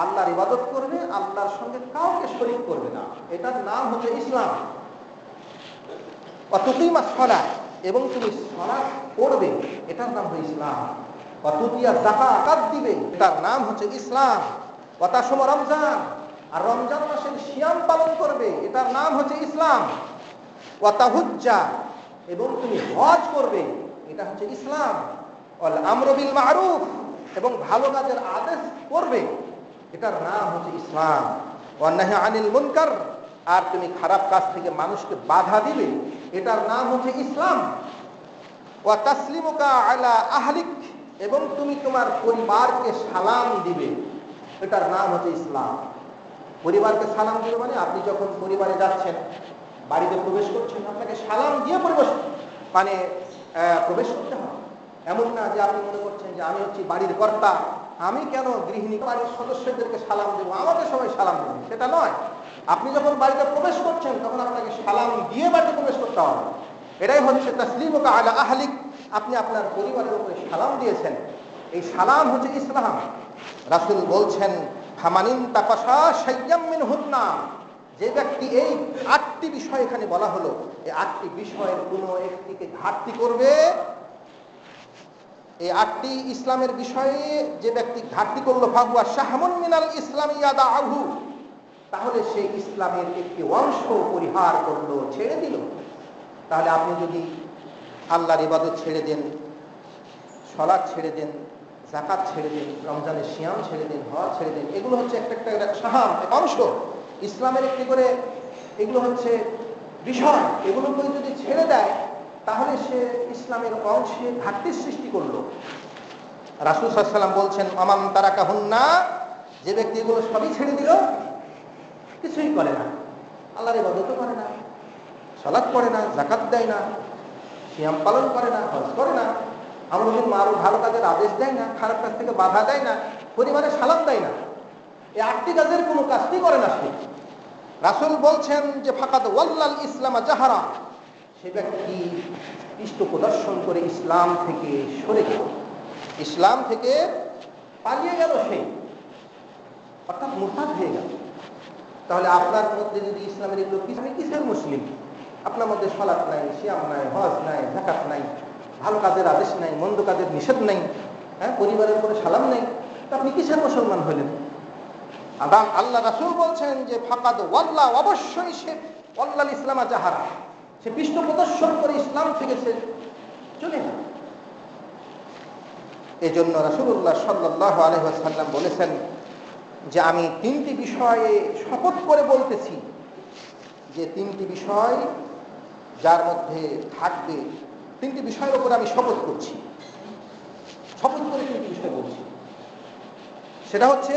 আল্লাহর ইবাদত করবে, আল্লাহর সঙ্গে কাউকে শরীক করবে না, এটার নাম হচ্ছে ইসলাম। ওয়া তুকিমাস সালাহ, এবং তুমি সালাত পড়বে, এটার নাম হচ্ছে ইসলাম। ওয়া তুতিয়া যাকাত দিবে, এটার নাম হচ্ছে ইসলাম। ওয়া তাসুম রমজান, আর রমজান মাসের সিয়াম পালন করবে, এটার নাম হচ্ছে ইসলাম। ওয়া তাহুজ্জা, এবং তুমি হজ করবে, এটা হচ্ছে ইসলাম। ওয়াল আমরু বিল মা'রুফ, এবং ভালো কাজের আদেশ করবে, এটার নাম হচ্ছে ইসলাম। ওয়ান নাহি আনিল মুনকার, আর তুমি খারাপ কাজ থেকে মানুষকে বাধা দিবে, এটার নাম হচ্ছে ইসলাম। ওয়া তাসলিমুকা আলা আহলিক, এবং তুমি তোমার পরিবারকে সালাম দিবে, এটার নাম হচ্ছে ইসলাম। পরিবারকে সালাম দিবে মানে আপনি যখন পরিবারে যাচ্ছেন, বাড়িতে প্রবেশ করছেন, আপনাকে সালাম দিয়ে প্রবেশ করতে হয়। এমন না যে আপনি মনে করছেন যে আমি হচ্ছি বাড়ির কর্তা, আমি কেন গৃহিণী বাড়ির সদস্যদেরকে সালাম দেবো, আমাকে সবাই সালাম দেবে, সেটা নয়। আপনি যখন বাড়িতে প্রবেশ করছেন তখন আপনাকে সালাম দিয়ে বাড়িতে প্রবেশ করতে হবে। এটাই হচ্ছে তাসলিমুকা আলা আহলিক, আপনি আপনার পরিবারের উপরে সালাম দিয়েছেন, এই সালাম হচ্ছে ইসলাম। রাসূল বলছেন ফামানিন তাকাশা শাইয়্যাম মিনহুন্না, যে ব্যক্তি এই 8টি বিষয় এখানে বলা হলো, এই 8টি বিষয়ের কোনো একটিকে ঘাটতি করবে, এই 8টি ইসলামের বিষয়ে যে ব্যক্তি ঘাটতি করলো, ফাহুয়া শাহমুন মিনাল ইসলাম ইয়াদাহু, তাহলে সে ইসলামের একটি অংশ পরিহার করলো, ছেড়ে দিল। তাহলে আপনি যদি আল্লাহর ইবাদত ছেড়ে দেন, সালাত ছেড়ে দেন, যাকাত ছেড়ে দেন, রমজানের সিয়াম ছেড়ে দেন, হজ ছেড়ে দেন, এগুলো হচ্ছে একটা শাহাম, অংশ ইসলামের একটি করে, এগুলো হচ্ছে বিষয়। এগুলোকে যদি ছেড়ে দেয় তাহলে সে ইসলামের অংশে ঘাটতির সৃষ্টি করলো। রাসূল সাল্লাল্লাহু আলাইহি ওয়াসাল্লাম বলছেন আমান তারাকাহুন্না, যে ব্যক্তি এগুলো সবই ছেড়ে দিল, কিছুই করে না, আল্লাহর ইবাদতও করে না, সালাত পড়ে না, যাকাত দেয় না, সিয়াম পালন করে না, হজ করে না, আমর বিল মারুফ ভালো কাজের আদেশ দেয় না, খারাপ কাজ থেকে বাধা দেয় না, পরিবারে সালাম দেয় না, এই 8টি কাজের কোনো কাজটি করে না সে। রাসূল বলছেন যে ফাকাদ ওয়াল্লাল ইসলামা জাহারা, সে ব্যক্তি পৃষ্ঠ প্রদর্শন করে ইসলাম থেকে সরে গেল, ইসলাম থেকে পালিয়ে গেল, সে অর্থাৎ মুরতাদ হয়ে গেল। তাহলে আপনার মধ্যে যদি ইসলামের এগুলো কিসের মুসলিম? আপনার মধ্যে সালাত নাই, সিয়াম নাই, হজ নাই, যাকাত নাই, ভালো কাজের আদেশ নাই, মন্দ কাজের নিষেধ নাই, পরিবারের উপরে সালাম নেই, তো আপনি কিসের মুসলমান হলেন? আল্লাহ রাসূল বলছেন যে ফাকাদ ওয়াল্লা, অবশ্যই সে ওয়াল্লাল ইসলামা জাহারা, সে পৃষ্ঠ প্রদর্শন করে ইসলাম থেকে সে চলে গেল। এজন্য রাসূলুল্লাহ সাল্লাল্লাহু আলাইহি ওয়াসাল্লাম বলেছেন যে আমি 3টি বিষয়ে শপথ করে বলতেছি, যে 3টি বিষয় যার মধ্যে থাকবে, 3টি বিষয়ের উপর আমি শপথ করছি, শপথ করে 3টি বিষয় বলছি। সেটা হচ্ছে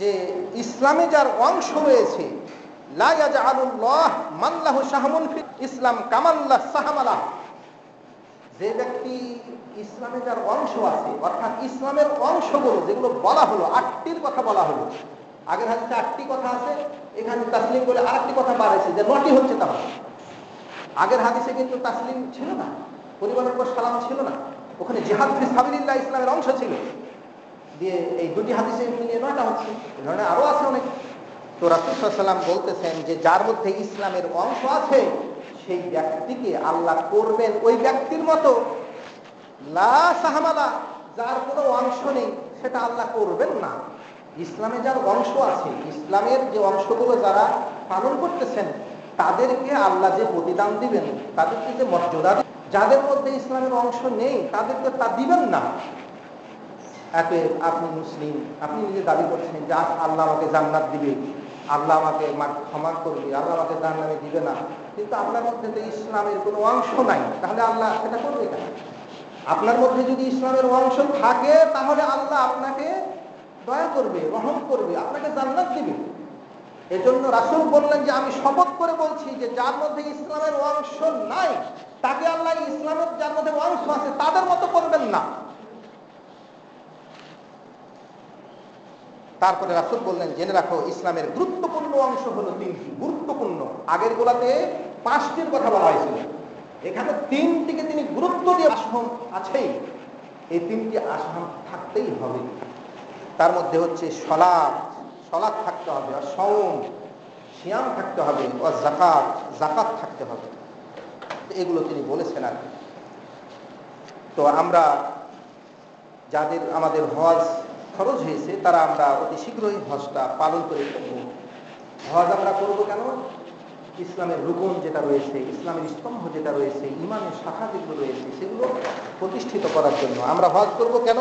যে ইসলামে যার অংশ রয়েছে, লা ইয়াজআলুল্লাহ মান লাহু শাহমুন ফিল ইসলাম কামান লা শাহমালা, যে ব্যক্তি ইসলামে যার অংশ আছে, অর্থাৎ ইসলামের অংশগুলো যেগুলো বলা হলো, 8টির কথা বলা হলো, আগের হাদিসে 8টি কথা আছে, এখানে তাসলিম বলে আরেকটি কথা বাড়াইছে যে 9টি হচ্ছে। তাহলে আগের হাদিসে কিন্তু তাসলিম ছিল না, পরিবারের উপর সালাম ছিল না, ওখানে জিহাদ ফি সাবিলিল্লাহ ইসলামের অংশ ছিল, দিয়ে এই 2টি হাদিসে মিলিয়ে 9টা হচ্ছে। এই ধরনের আরো আছে অনেক। তো রাসূল সাল্লাল্লাহু আলাইহি ওয়াসাল্লাম বলতেছেন যে যার মধ্যে ইসলামের অংশ আছে, সেই ব্যক্তিকে আল্লাহ করবেন ওই ব্যক্তির মতো লা শাহমালা, যার কোনো অংশ নেই, সেটা আল্লাহ করবেন না। ইসলামে যার অংশ আছে, ইসলামের যে অংশগুলো যারা পালন করতেছেন, তাদেরকে আল্লাহ যে প্রতিদান দিবেন, তাদেরকে যে মর্যাদা, যাদের মধ্যে ইসলামের অংশ নেই তাদেরকে তা দিবেন না। আপনি মুসলিম, আপনি নিজে দাবি করছেন যে আল্লাহ আমাকে জান্নাত দিবে, আল্লাহ আমাকে ক্ষমা করবে, আল্লাহ আমাকে জাহান্নামে দিবে না, কিন্তু আপনার মধ্যে তো ইসলামের কোনো অংশ নাই, তাহলে আল্লাহ সেটা করবে কেন? আপনার মধ্যে যদি ইসলামের অংশ থাকে তাহলে আল্লাহ আপনাকে দয়া করবে, রহম করবে, আপনাকে জান্নাত দিবে। এজন্য রাসূল বললেন যে আমি শপথ করে বলছি যে যার মধ্যে ইসলামের অংশ নাই তাকে আল্লাহ ইসলামের যার মধ্যে অংশ আছে তাদের মতো করবেন না। তারপরে রাসূল বললেন জেনে রাখো ইসলামের গুরুত্বপূর্ণ অংশ হলো তিনটি। গুরুত্বপূর্ণ, আগের গোলাতে 5টির কথা বলা হয়েছিল, এখানে 3টিকে তিনি গুরুত্ব দিয়ে আসন আছেই, এই 3টি আসন থাকতেই হবে। তার মধ্যে হচ্ছে সালাত থাকতে হবে, আর সাওম সিয়াম থাকতে হবে, আর যাকাত থাকতে হবে। এগুলো তিনি বলেছেন আর কি। তো আমরা যাদের আমাদের হজ খরচ হয়েছে তারা আমরা অতি শীঘ্রই হজটা পালন করে করব। হজ আমরা করব কেন? ইসলামের রুকন যেটা রয়েছে, ইসলামের স্তম্ভ যেটা রয়েছে, ইমানের শাখা যেগুলো রয়েছে সেগুলো প্রতিষ্ঠিত করার জন্য আমরা হজ করব। কেন?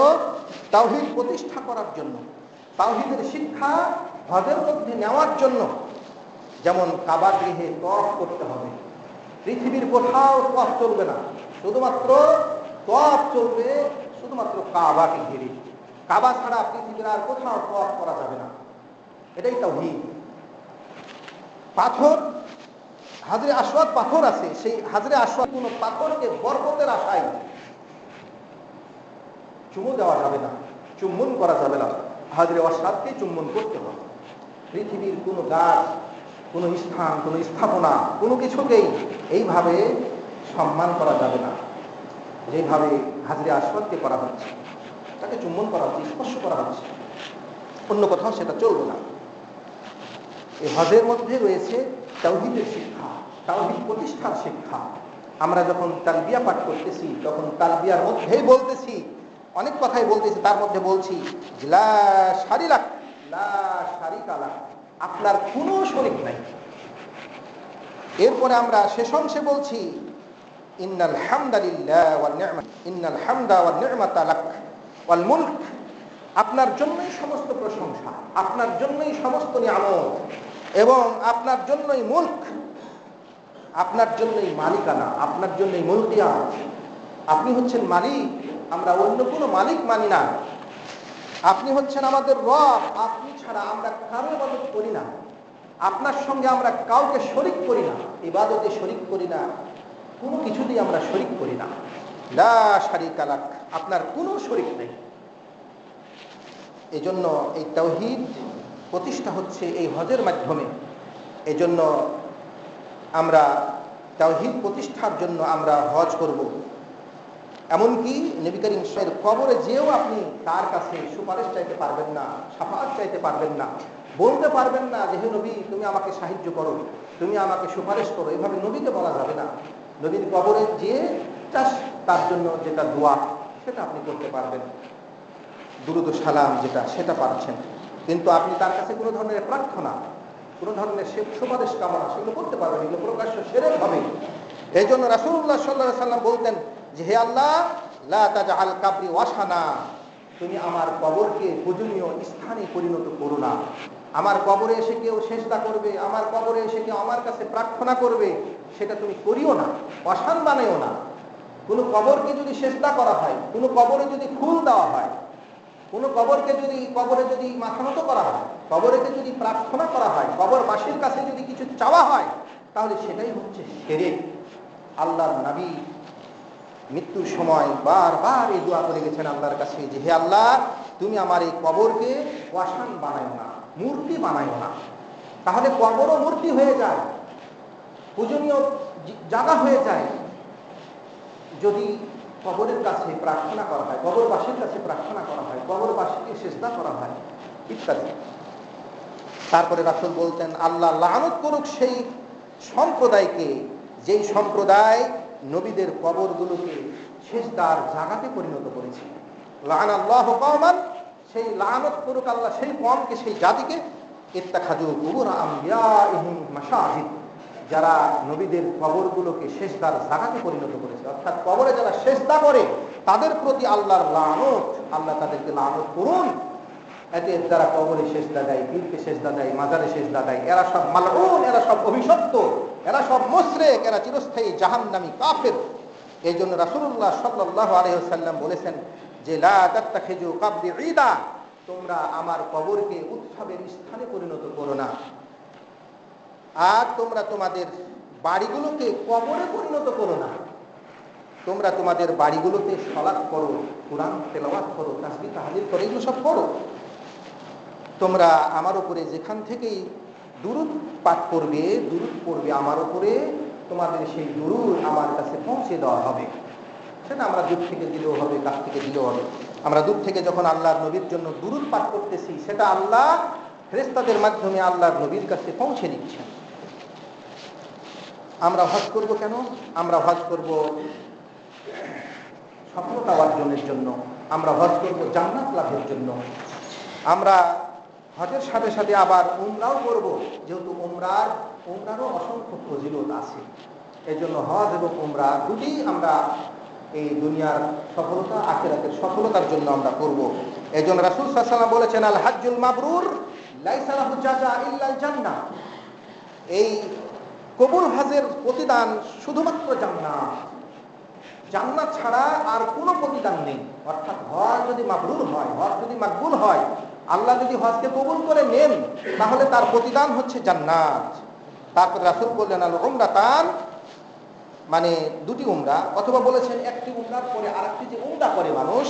তাওহীদ প্রতিষ্ঠা করার জন্য, তাওহীদের শিক্ষা হজের মধ্যে নেওয়ার জন্য। যেমন কাবা গৃহে তওয়াফ করতে হবে, পৃথিবীর কোথাও তওয়াফ চলবে না, শুধুমাত্র তওয়াফ চলবে শুধুমাত্র কাবাকে ঘিরে। কাবা ছাড়া পৃথিবীর আর কোথাও তওয়াফ করা যাবে না, এটাই তাওহীদ। পাথর, হাজরে আসওয়াদ পাথর আছে, সেই হাজরে আসওয়াদ কোন পাথরকে বরকতের আশায় চুমু দেওয়া যাবে না, চুম্বন করা যাবে না, হাজরে আসওয়াদকে চুম্বন করতে হবে। পৃথিবীর কোনো গাছ, কোনো স্থান, কোনো স্থাপনা, কোনো কিছুকেই এইভাবে সম্মান করা যাবে না যেভাবে হাজরে আসওয়াদকে করা হচ্ছে, তাকে চুম্বন করা হচ্ছে, স্পর্শ করা হচ্ছে, অন্য কোথাও সেটা চলবে না। এই হজের মধ্যে রয়েছে তাওহীদের শিক্ষা, তাওহীদ প্রতিষ্ঠার শিক্ষা। আমরা যখন তালবিয়া পাঠ করতেছি তখন তালবিয়ার মধ্যেই বলতেছি, অনেক কথাই বলতেছি, তার মধ্যে বলছি লা শারিকা লাক, আপনার কোনো শরীক নাই। এরপরে আমরা শেষ অংশে বলছি ইন্নাল হামদালিল্লাহ ওয়ান নি'মাত, ইন্নাল হামদা ওয়ান নি'মাতা লাক ওয়াল মুলক, আপনার জন্যই সমস্ত প্রশংসা, আপনার জন্যই সমস্ত নিয়ামত, এবং আপনার জন্যই মুলক, আপনার জন্যই মালিকানা, আপনার জন্যই মুলকিয়াত। আপনি হচ্ছেন মালিক, আমরা অন্য কোনো মালিক মানি না। আপনি হচ্ছেন আমাদের রব, আপনি ছাড়া আমরা কারো ইবাদত করি না, আপনার সঙ্গে আমরা কাউকে শরীক করি না, ইবাদতে শরীক করি না, কোনো কিছুতেই আমরা শরীক করি না। লা শারিকা লাক, আপনার কোনো শরীক নেই। এজন্য এই তাওহীদ প্রতিষ্ঠা হচ্ছে এই হজের মাধ্যমে। এজন্য আমরা তাওহীদ প্রতিষ্ঠার জন্য আমরা হজ করব। এমনকি নবী করিম সাল্লাল্লাহু আলাইহি ওয়াসাল্লামের কবরে যেও আপনি তার কাছে সুপারিশ চাইতে পারবেন না, শাফাআত চাইতে পারবেন না, বলতে পারবেন না যে হে নবী তুমি আমাকে সাহায্য করো, তুমি আমাকে সুপারিশ করো, এভাবে নবীকে বলা যাবে না। নবীর কবরে যে তার জন্য যেটা দোয়া সেটা আপনি করতে পারবেন, দুরূদ ও সালাম যেটা সেটা পাচ্ছেন, কিন্তু আপনি তার কাছে কোনো ধরনের প্রার্থনা, কোনো ধরনের সুপারিশ কামনা সেগুলো করতে পারবেন, এগুলো প্রকাশ্য শিরক হবে। এই জন্য রাসূলুল্লাহ সাল্লাল্লাহু আলাইহি ওয়াসাল্লাম বলতেন যে হে আল্লাহ লা তাজআল কাবরি ওয়াসানা, তুমি আমার কবরকে পূজনীয় স্থানে পরিণত করো না। আমার কবরে এসে কেউ সেজদা করবে, আমার কবরে এসে কেউ আমার কাছে প্রার্থনা করবে, সেটা তুমি করিও না, ওয়াসান বানাইও না। কোনো কবরকে যদি সেজদা করা হয়, কোনো কবরে যদি ফুল দেওয়া হয়, কোনো কবরে যদি মাথা নত করা হয়, কবরেকে যদি প্রার্থনা করা হয়, কবরবাসীর কাছে যদি কিছু চাওয়া হয়, তাহলে সেটাই হচ্ছে শিরক। আল্লাহর নবী মৃত্যুর সময় বারবার এই দোয়া করে গেছেন আল্লাহর কাছে যে হে আল্লাহ তুমি আমার এই কবরকে ওয়াসান বানাইও না, মূর্তি বানাইও না। তাহলে কবরও মূর্তি হয়ে যায়, পূজনীয় জায়গা হয়ে যায় যদি কবরের কাছে প্রার্থনা করা হয়, কবরবাসীর কাছে প্রার্থনা করা হয়, কবরবাসীকে সিজদা করা হয় ইত্যাদি। তারপরে রাসূল বলতেন আল্লাহ লানত করুক সেই সম্প্রদায়কে যেই সম্প্রদায় নবীদের কবরগুলোকে সিজদার জায়গাতে পরিণত করেছে। লানাল্লাহু কওমান, সেই লানত করুক আল্লাহ সেই কওমকে, সেই জাতিকে ইত্তাখাযু কুবুর আমবিয়াইহিম মাশাহিদ, যারা নবীদের কবরগুলোকে সিজদার জায়গাতে পরিণত করেছে, অর্থাৎ কবরে যারা সিজদা করে তাদের প্রতি আল্লাহর লানত, আল্লাহ তাদেরকে লানত করুন। এতে যারা কবরে সিজদা দেয়, পীরকে সিজদা দেয়, মাজারে সিজদা দেয়, এরা সব মালউন, এরা সব অভিশপ্ত, এরা সব মুশরিক, এরা চিরস্থায়ী জাহান্নামী কাফের। এই জন্য রাসূলুল্লাহ সাল্লাল্লাহু আলাইহি ওয়াসাল্লাম বলেছেন যে লা তাত্তাখিযু কবরি ঈদা, তোমরা আমার কবরকে উৎসবের স্থানে পরিণত করো না, আর তোমরা তোমাদের বাড়িগুলোকে কবরে পরিণত করো না। তোমরা তোমাদের বাড়িগুলোতে সালাত করো, কুরআন তেলাওয়াত করো, তাসবিহ তাহলিল করো, এগুলো সব করো। তোমরা আমার উপরে যেখান থেকেই দুরূদ পাঠ করবে, দুরূদ পড়বে আমার উপরে, তোমাদের সেই দুরূদ আমার কাছে পৌঁছে দেওয়া হবে। সেটা আমরা দূর থেকে দিলেও হবে, কাছ থেকে দিলেও হবে। আমরা দূর থেকে যখন আল্লাহর নবীর জন্য দুরূদ পাঠ করতেছি, সেটা আল্লাহ ফেরেশতাদের মাধ্যমে আল্লাহর নবীর কাছে পৌঁছে দিচ্ছেন। আমরা হজ করব কেন? আমরা হজ করব সফলতা অর্জনের জন্য, আমরা হজ করব জান্নাত লাভের জন্য। আমরা হজের সাথে সাথে আবার উমরাও করব, যেহেতু উমরারও অসংখ্য ফজিলত আছে। এই জন্য হজ এবং উমরা দুটি আমরা এই দুনিয়ার সফলতা, আখিরাতের সফলতার জন্য আমরা করব। এই জন্য রাসূল সাল্লাল্লাহু আলাইহি ওয়াসাল্লাম বলেছেন আল হাজ্জুল মাবরুর লাইসা লাহু জাযা ইল্লাল জান্নাহ, এই কবুল হজের প্রতিদান শুধুমাত্র জান্নাত, জান্নাত ছাড়া আর কোনো প্রতিদান নেই। অর্থাৎ হজ যদি মাবরুর হয়, হজ যদি মাকবুল হয়, আল্লাহ যদি হজকে কবুল করে নেন, তাহলে তার প্রতিদান হচ্ছে জান্নাত। তারপর রাসূল বললেন আল উমরাতান, মানে দুটি উমরা, অথবা বলেছেন একটি উমরার পরে আরেকটি যে উমরা করে মানুষ,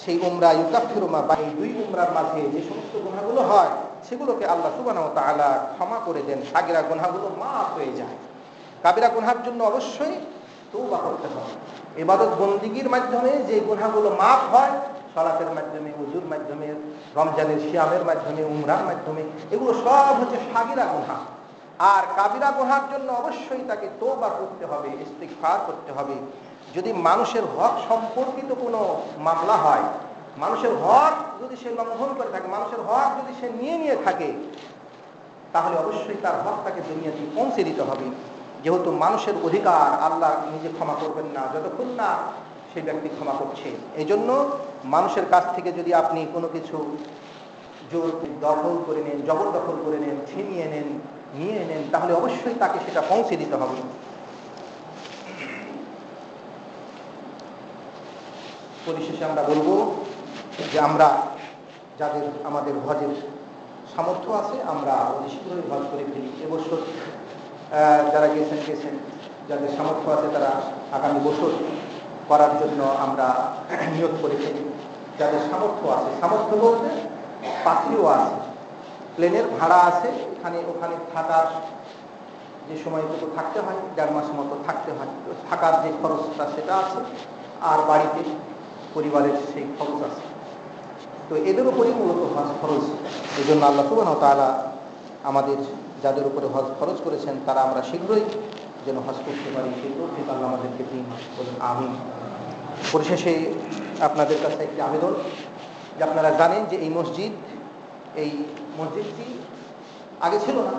সেই উমরা ইউকাফিরু মা বাইন, দুই উমরার মাঝে যে সমস্ত গুনাহগুলো হয় সেগুলোকে আল্লাহ সুবহানাহু ওয়া তাআলা ক্ষমা করে দেন, সাগিরা গুনাহগুলো মাফ হয়ে যায়। কাবিরা গুনাহের জন্য অবশ্যই তওবা করতে হবে। ইবাদত বন্দিগির মাধ্যমে যে গুনাহগুলো মাফ হয়, সালাতের মাধ্যমে, ওযুর মাধ্যমে, রমজানের সিয়ামের মাধ্যমে, উমরার মাধ্যমে, এগুলো সব হচ্ছে সাগিরা গুনাহ। আর কাবিরা গুনাহের জন্য অবশ্যই তাকে তওবা করতে হবে, ইস্তিগফার করতে হবে। যদি মানুষের হক সম্পর্কিত কোনো মামলা হয়, মানুষের হক যদি সে লঙ্ঘন করে থাকে, মানুষের হক যদি সে নিয়ে থাকে, তাহলে অবশ্যই তার হক তাকে দুনিয়াতে পৌঁছে দিতে হবে। যেহেতু মানুষের অধিকার আল্লাহ নিজে ক্ষমা করবেন না যতক্ষণ না সেই ব্যক্তি ক্ষমা করছে। এই জন্য মানুষের কাছ থেকে যদি আপনি কোনো কিছু জোর দখল করে নেন, জবরদখল করে নেন, ছিনিয়ে নেন, নিয়ে নেন, তাহলে অবশ্যই তাকে সেটা পৌঁছে দিতে হবে। পরিশেষে আমরা বলবো যে আমরা যাদের আমাদের হজের সামর্থ্য আছে, আমরা অতি শীঘ্রই হজ করে ফেলি। এবছর যারা গেছেন, যাদের সামর্থ্য আছে তারা আগামী বছর করার জন্য আমরা নিয়োগ করে ফেলি। যাদের সামর্থ্য আছে, সামর্থ্য বলতে পাখিও আছে, প্লেনের ভাড়া আছে, ওখানে থাকার যে সময়টুকু থাকতে হয়, 1.5 মাস মতো থাকতে হয়, থাকার যে খরচটা সেটা আছে, আর বাড়িতে পরিবারের সেই খরচ আছে। তো এদের উপরেই মূলত হজ খরচ। এই জন্য আল্লাহ সুবহানাহু ওয়া তাআলা আমাদের যাদের উপরে হজ খরচ করেছেন, তারা আমরা শীঘ্রই যেন হজ করতে পারি, সেই তৌফিক আল্লাহ আমাদেরকে দিন, বলুন আমিন। পরিশেষে আপনাদের কাছে একটি আবেদন, যে আপনারা জানেন যে এই মসজিদটি আগে ছিল না,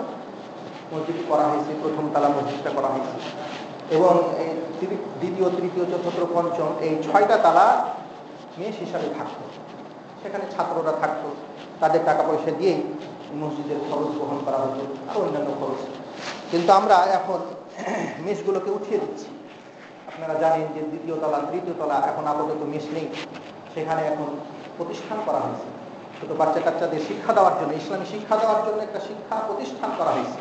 মসজিদটি করা হয়েছে, প্রথম তালা মসজিদটা করা হয়েছে, এবং দ্বিতীয়, তৃতীয়, চতুর্থ, পঞ্চম, এই 6টা তালা মেস হিসাবে থাকতো। সেখানে ছাত্ররা থাকতো, তাদের টাকা পয়সা দিয়েই মসজিদের খরচ বহন করা হতো, আর অন্যান্য খরচ। কিন্তু আমরা এখন মেসগুলোকে উঠিয়ে দিচ্ছি। আপনারা জানেন যে দ্বিতীয় তলা, তৃতীয় তলা এখন আপাতত মেস নেই, সেখানে এখন প্রতিষ্ঠান করা হয়েছে। ছোট বাচ্চাদের শিক্ষা দেওয়ার জন্য, ইসলামী শিক্ষা দেওয়ার জন্য একটা শিক্ষা প্রতিষ্ঠান করা হয়েছে।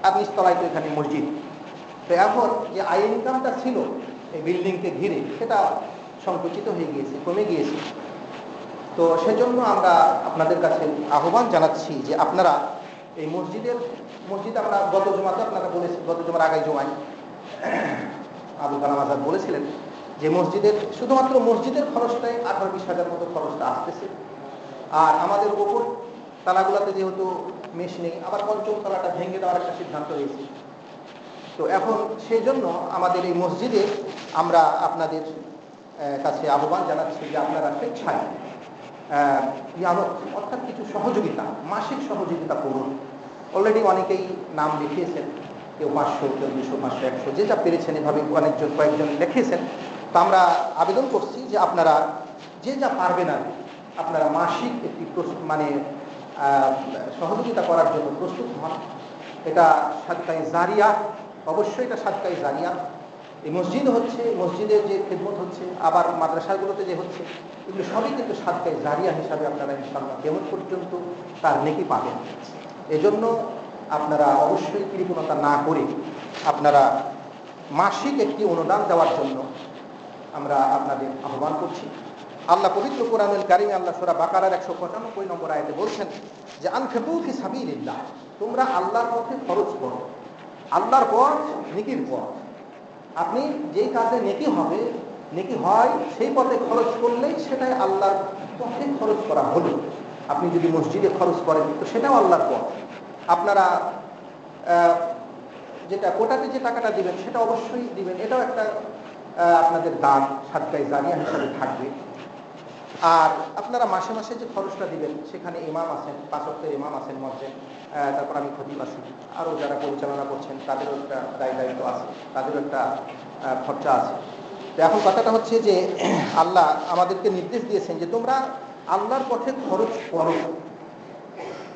আর নিচতলায় তো এখানে মসজিদ। তো এখন যে আয় ইনকামটা ছিল এই বিল্ডিংকে ঘিরে, সেটা সংকুচিত হয়ে গিয়েছে, কমে গিয়েছে। তো সেজন্য আমরা আপনাদের কাছে আহ্বান জানাচ্ছি যে আপনারা এই মসজিদ আমরা গত জুমাতে আপনারা বলেছেন, গত জুমার আগে জুমায় আবু কালাম আজাদ বলেছিলেন যে শুধুমাত্র মসজিদের খরচটাই 18-20 হাজার মতো খরচটা আসতেছে। আর আমাদের ওপর তালাগুলাতে যেহেতু মেশ নেই, আবার পঞ্চম তালাটা ভেঙে দেওয়ার একটা সিদ্ধান্ত হয়েছে। তো এখন সেই জন্য আমাদের এই মসজিদে আমরা আপনাদের কাছে আহ্বান জানাচ্ছি যে আপনারা স্বেচ্ছায় অর্থাৎ কিছু সহযোগিতা, মাসিক সহযোগিতা করুন। অলরেডি অনেকেই নাম লিখিয়েছেন, কেউ 500, কেউ 200, 500, 100, যে যা পেরেছেন, এভাবে কয়েকজন লিখেছেন। তো আমরা আবেদন করছি যে আপনারা যে যা পারবেন আর আপনারা মাসিক একটি সহযোগিতা করার জন্য প্রস্তুত হন। এটা সাদকায়ে জারিয়া অবশ্যই এটা সাদকায়ে জারিয়া। এই মসজিদ হচ্ছে, মসজিদের যে খেদমত হচ্ছে, আবার মাদ্রাসাগুলোতে যে হচ্ছে, এগুলো সবই কিন্তু সাদকায়ে জারিয়া হিসাবে আপনারা ইনশাআল্লাহ কিয়ামত পর্যন্ত তার নেকি পাবেন। এজন্য আপনারা অবশ্যই কৃপণতা না করে আপনারা মাসিক একটি অনুদান দেওয়ার জন্য আমরা আপনাদের আহ্বান করছি। আল্লাহ পবিত্র কোরআনুল কারীমে আল্লাহ সূরা বাকারার 195 নম্বর আয়াতে বলছেন যে আনফিকু ফি সাবিলিল্লাহ, তোমরা আল্লাহর পথে খরচ করো। আল্লাহর পথ নেকির পথ। আপনি যেই কাজে নেকি হবে, নেকি হয়, সেই পথে খরচ করলেই সেটাই আল্লাহর পথে খরচ করা হলো। আপনি যদি মসজিদে খরচ করেন তো সেটাও আল্লাহর পথ। আপনারা যেটা কোটাতে যে টাকাটা দিবেন সেটা অবশ্যই দিবেন, এটাও একটা আপনাদের দান সাদকায়ে জারিয়া হিসাবে থাকবে। আর আপনারা মাসে মাসে যে খরচটা দিবেন সেখানে ইমাম আছেন, 5 ওয়াক্তের ইমাম আছেন মধ্যে, তারপর আমি খতিব আছি, আরও যারা পরিচালনা করছেন তাদেরও একটা দায়িত্ব আছে, তাদেরও একটা খরচা আছে। তো এখন কথাটা হচ্ছে যে আল্লাহ আমাদেরকে নির্দেশ দিয়েছেন যে তোমরা আল্লাহর পথে খরচ করো।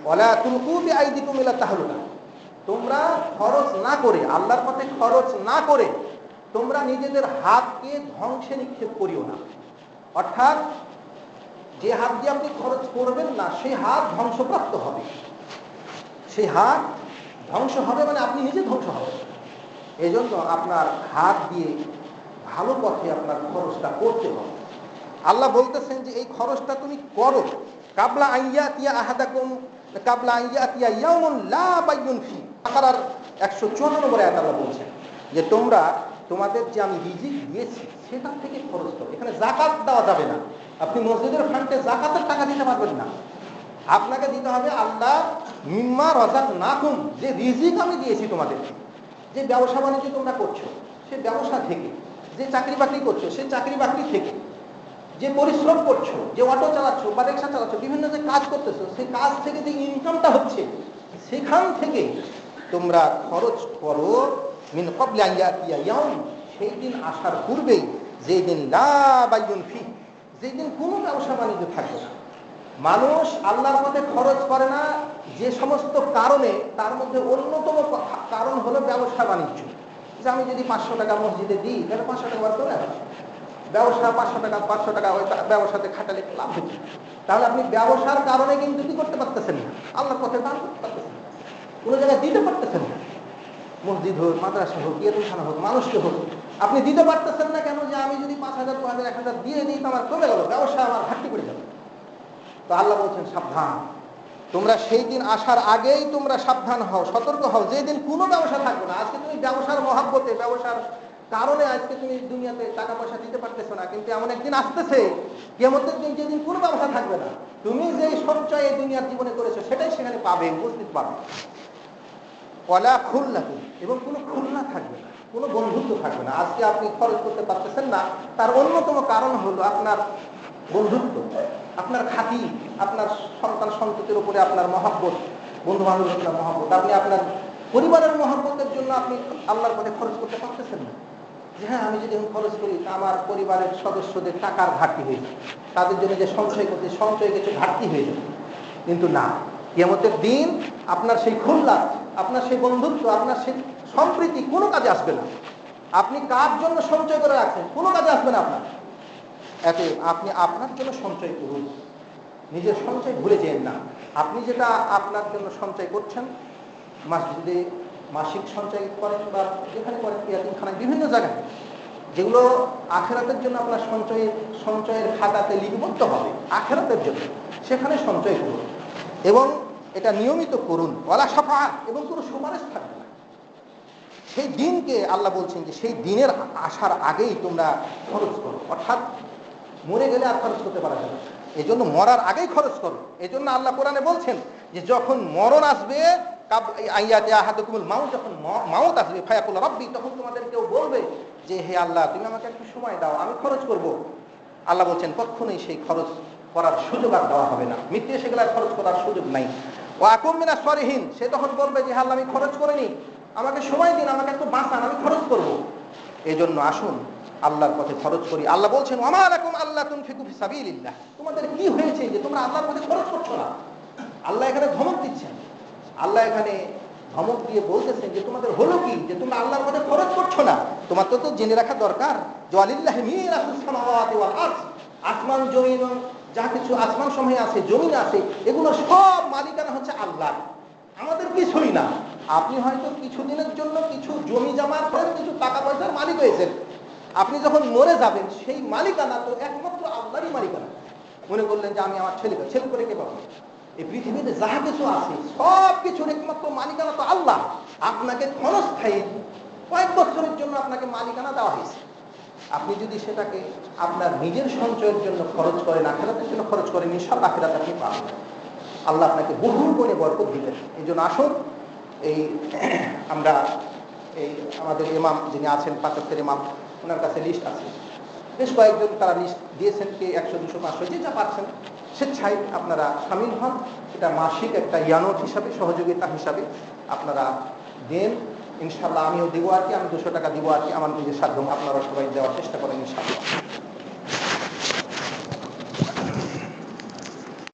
ওয়ালা তুলকু বিআইদিকুম ইলা তাহলুকা, তোমরা খরচ না করে, আল্লাহর পথে খরচ না করে তোমরা নিজেদের হাতকে ধ্বংসে নিক্ষেপ করিও না। অর্থাৎ যে হাত দিয়ে আপনি খরচ করবেন না সেই হাত ধ্বংসপ্রাপ্ত হবে। সেই হাত ধ্বংস হবে মানে আপনি নিজে ধ্বংস হবেন। এই জন্য আপনার হাত দিয়ে ভালো পথে আপনার খরচটা করতে হবে। আল্লাহ বলতেছেন যে এই খরচটা তুমি করো কাবলা আইয়াতিয়া আহাদাকুম, কাবলা আইয়াতিয়া ইয়াউমুন লা বাইয়ুন ফি। বাকারার 154 নম্বর আয়াত আল্লাহ বলছেন যে তোমরা তোমাদের যে আমি রিজিক দিয়েছি সেটা থেকে খরচ করো। এখানে যাকাত দেওয়া যাবে না। আপনি মসজিদের ফান্ডে যাকাতের টাকা দিতে পারবেন না। আপনাকে দিতে হবে আল্লাহ মিম্মা রাযাকনাকুম, যে রিজিক আমি দিয়েছি তোমাদের, যে ব্যবসা বাণিজ্য তোমরা করছো সে ব্যবসা থেকে, যে চাকরি বাকরি করছো সে চাকরি বাকরি থেকে, যে পরিশ্রম করছো, যে অটো চালাচ্ছো বা রিক্সা চালাচ্ছো, বিভিন্ন যে কাজ করতেছো সেই কাজ থেকে যে ইনকামটা হচ্ছে সেখান থেকে তোমরা খরচ করো। মিন ক্বাবলি আন ইয়াতিয়া ইয়াউম, সেই দিন আসার পূর্বেই, যেই দিন লা বাইয়ুন ফি, যেই দিন কোনো ব্যবসা বাণিজ্য থাকবে না। মানুষ আল্লাহর পথে খরচ করে না যে সমস্ত কারণে, তার মধ্যে অন্যতম কারণ হলো ব্যবসা বাণিজ্য। যে আমি যদি 500 টাকা মসজিদে দিই তাহলে 500 টাকা বার করে আসবে। ব্যবসা 500 টাকা ওই ব্যবসাতে খাটালে লাভ হচ্ছে। তাহলে আপনি ব্যবসার কারণে কিন্তু কি করতে পারতেছেন না, আল্লাহর পথে দান করতে পারতেছেন না, কোনো জায়গায় দিতে পারতেছেন না। মসজিদ হোক, মাদ্রাসা হোক, ইয়েতিমখানা হোক, মানুষকে হোক, আপনি দিতে পারতেছেন না কেন? যে আমি যদি 5000, 2000, 1000 দিয়ে দিই তো আমার কমে গেল, ব্যবসা আমার ঘাটতি পড়ে যাবে। তো আল্লাহ বলছেন সাবধান, তোমরা সেই দিন আসার আগেই তোমরা সাবধান হও, সতর্ক হও, যেদিন কোনো ব্যবসা থাকবে না। আজকে তুমি ব্যবসার মহাব্বতে, ব্যবসার কারণে আজকে তুমি দুনিয়াতে টাকা পয়সা দিতে পারতেছো না, কিন্তু এমন একদিন আসতেছে কিয়ামতের দিন যেদিন কোনো ব্যবসা থাকবে না, তুমি যেই সঞ্চয় এই দুনিয়ার জীবনে করেছো সেটাই সেখানে পাবে, উপস্থিত পাবে। ওয়ালা খুল্লাতুন, এবং কোনো খুলনা থাকবে না, কোনো বন্ধুত্ব থাকবে না। আজকে আপনি খরচ করতে পারতেছেন না, তার অন্যতম কারণ হলো আপনার বন্ধুত্ব, আপনার খাতি, আপনার সন্তান সন্ততির উপরে আপনার মহব্বত, বন্ধু বান্ধবের আপনার মহব্বত। আপনি আপনার পরিবারের মহব্বতের জন্য আপনি আল্লাহর পথে খরচ করতে পারতেছেন না। যে হ্যাঁ, আমি যদি খরচ করি তা আমার পরিবারের সদস্যদের টাকার ঘাটতি হয়ে যাবে, তাদের জন্য যে সঞ্চয় করতে সঞ্চয় কিছু ঘাটতি হয়ে যাবে। কিন্তু না, কিয়ামতের দিন আপনার সেই খুল্লা, আপনার সেই বন্ধুত্ব, আপনার সেই সম্প্রীতি কোনো কাজে আসবে না। আপনি কার জন্য সঞ্চয় করে রাখছেন কোনো কাজে আসবে না আপনার। এত আপনি আপনার জন্য সঞ্চয় করুন, নিজের সঞ্চয় ভুলে যেন না। আপনি যেটা আপনার জন্য সঞ্চয় করছেন, মসজিদে মাসিক সঞ্চয় করেন বা যেখানে করেন, ইয়াতিমখানায়, বিভিন্ন জায়গায়, যেগুলো আখেরাতের জন্য আপনার সঞ্চয়ের খাতাতে লিপিবদ্ধ হবে আখেরাতের জন্য, সেখানে সঞ্চয় করুন এবং এটা নিয়মিত করুন। ওয়ালা শাফাআত, এবং কোনো সুপারিশ থাকবে না। সেই দিনকে আল্লাহ বলছেন যে সেই দিনের আসার আগেই তোমরা খরচ করো, অর্থাৎ মরে গেলে আর খরচ করতে পারা যাবে। এই জন্য মরার আগেই খরচ করো। এই জন্য আল্লাহ কোরআনে বলছেন যে যখন মরণ আসবে, যখন মাউত আসবে, ফায়াকুল রাব্বি, তখন তোমাদের কেউ বলবে যে হে আল্লাহ, তুমি আমাকে একটু সময় দাও, আমি খরচ করব। আল্লাহ বলছেন কখনোই সেই খরচ করার সুযোগ আর দেওয়া হবে না। মৃত্যু এসে গেলে খরচ করার সুযোগ নাই। ও আকুম মিনাস সালিহিন, সে তখন বলবে যে আল্লাহ, আমি খরচ করিনি, আমাকে সময় দিন, আমাকে একটু বাঁচান, আমি খরচ করব। এই জন্য আসুন আল্লাহর পথে খরচ করি। আল্লাহ বলছেন ওয়া মা লাকুম আল্লা তুনফিকু ফি সাবিলিল্লাহ, তোমাদের কি হয়েছে যে তোমরা আল্লাহর পথে খরচ করছো না? আল্লাহ এখানে ধমক দিচ্ছেন, আল্লাহ এখানে ধমক দিয়ে বলতেছেন যে তোমাদের হলো কি যে তোমরা আল্লাহর পথে খরচ করছো না। তোমার তো জেনে রাখা দরকার যে ওয়ালিল্লাহি মিরাসুস সামাওয়াতি ওয়াল আরদ, আসমান জমিন যা কিছু আসমান সমূহে আছে, জমিন আছে, এগুলো সব মালিকানা হচ্ছে আল্লাহর, আমাদের কিছুই না। আপনি হয়তো কিছুদিনের জন্য কিছু জমি জমার পরে কিছু টাকা পয়সার মালিক হয়েছেন, আপনি যখন মরে যাবেন সেই মালিকানা তো একমাত্র আল্লাহরই মালিকানা। মনে করলেন যে আমি আমার ছেলে করে কে পাবো? এই পৃথিবীতে যাহা কিছু আছে সব কিছুর একমাত্র মালিকানা তো আল্লাহ। আপনাকে ক্ষণস্থায়ী কয়েক বছরের জন্য আপনাকে মালিকানা দেওয়া হয়েছে, আপনি যদি সেটাকে আপনার নিজের সঞ্চয়ের জন্য খরচ করেন, আখিরাতের জন্য খরচ করেন, ইনশাআল্লাহ আখিরাতে আপনি পাবেন, আল্লাহ আপনাকে বহু করে বরকত দিবেন। এই জন্য আসুন এই আমরা এই আমাদের ইমাম যিনি আছেন, 75 ইমাম, ওনার কাছে লিস্ট আছে, বেশ কয়েকজন তারা লিস্ট দিয়েছেন, কে 100, 200, 500 যে যা পাচ্ছেন স্বেচ্ছায় আপনারা সামিল হন। এটা মাসিক একটা ইয়ানোট হিসাবে, সহযোগিতা হিসাবে আপনারা দেন, ইনশাআল্লাহ আমিও দেবো আর কি, আমি 200 টাকা দিব আর কি, আমার নিজের সাধ্য, আপনারা সবাই দেওয়ার চেষ্টা করেন ইনশাআল্লাহ।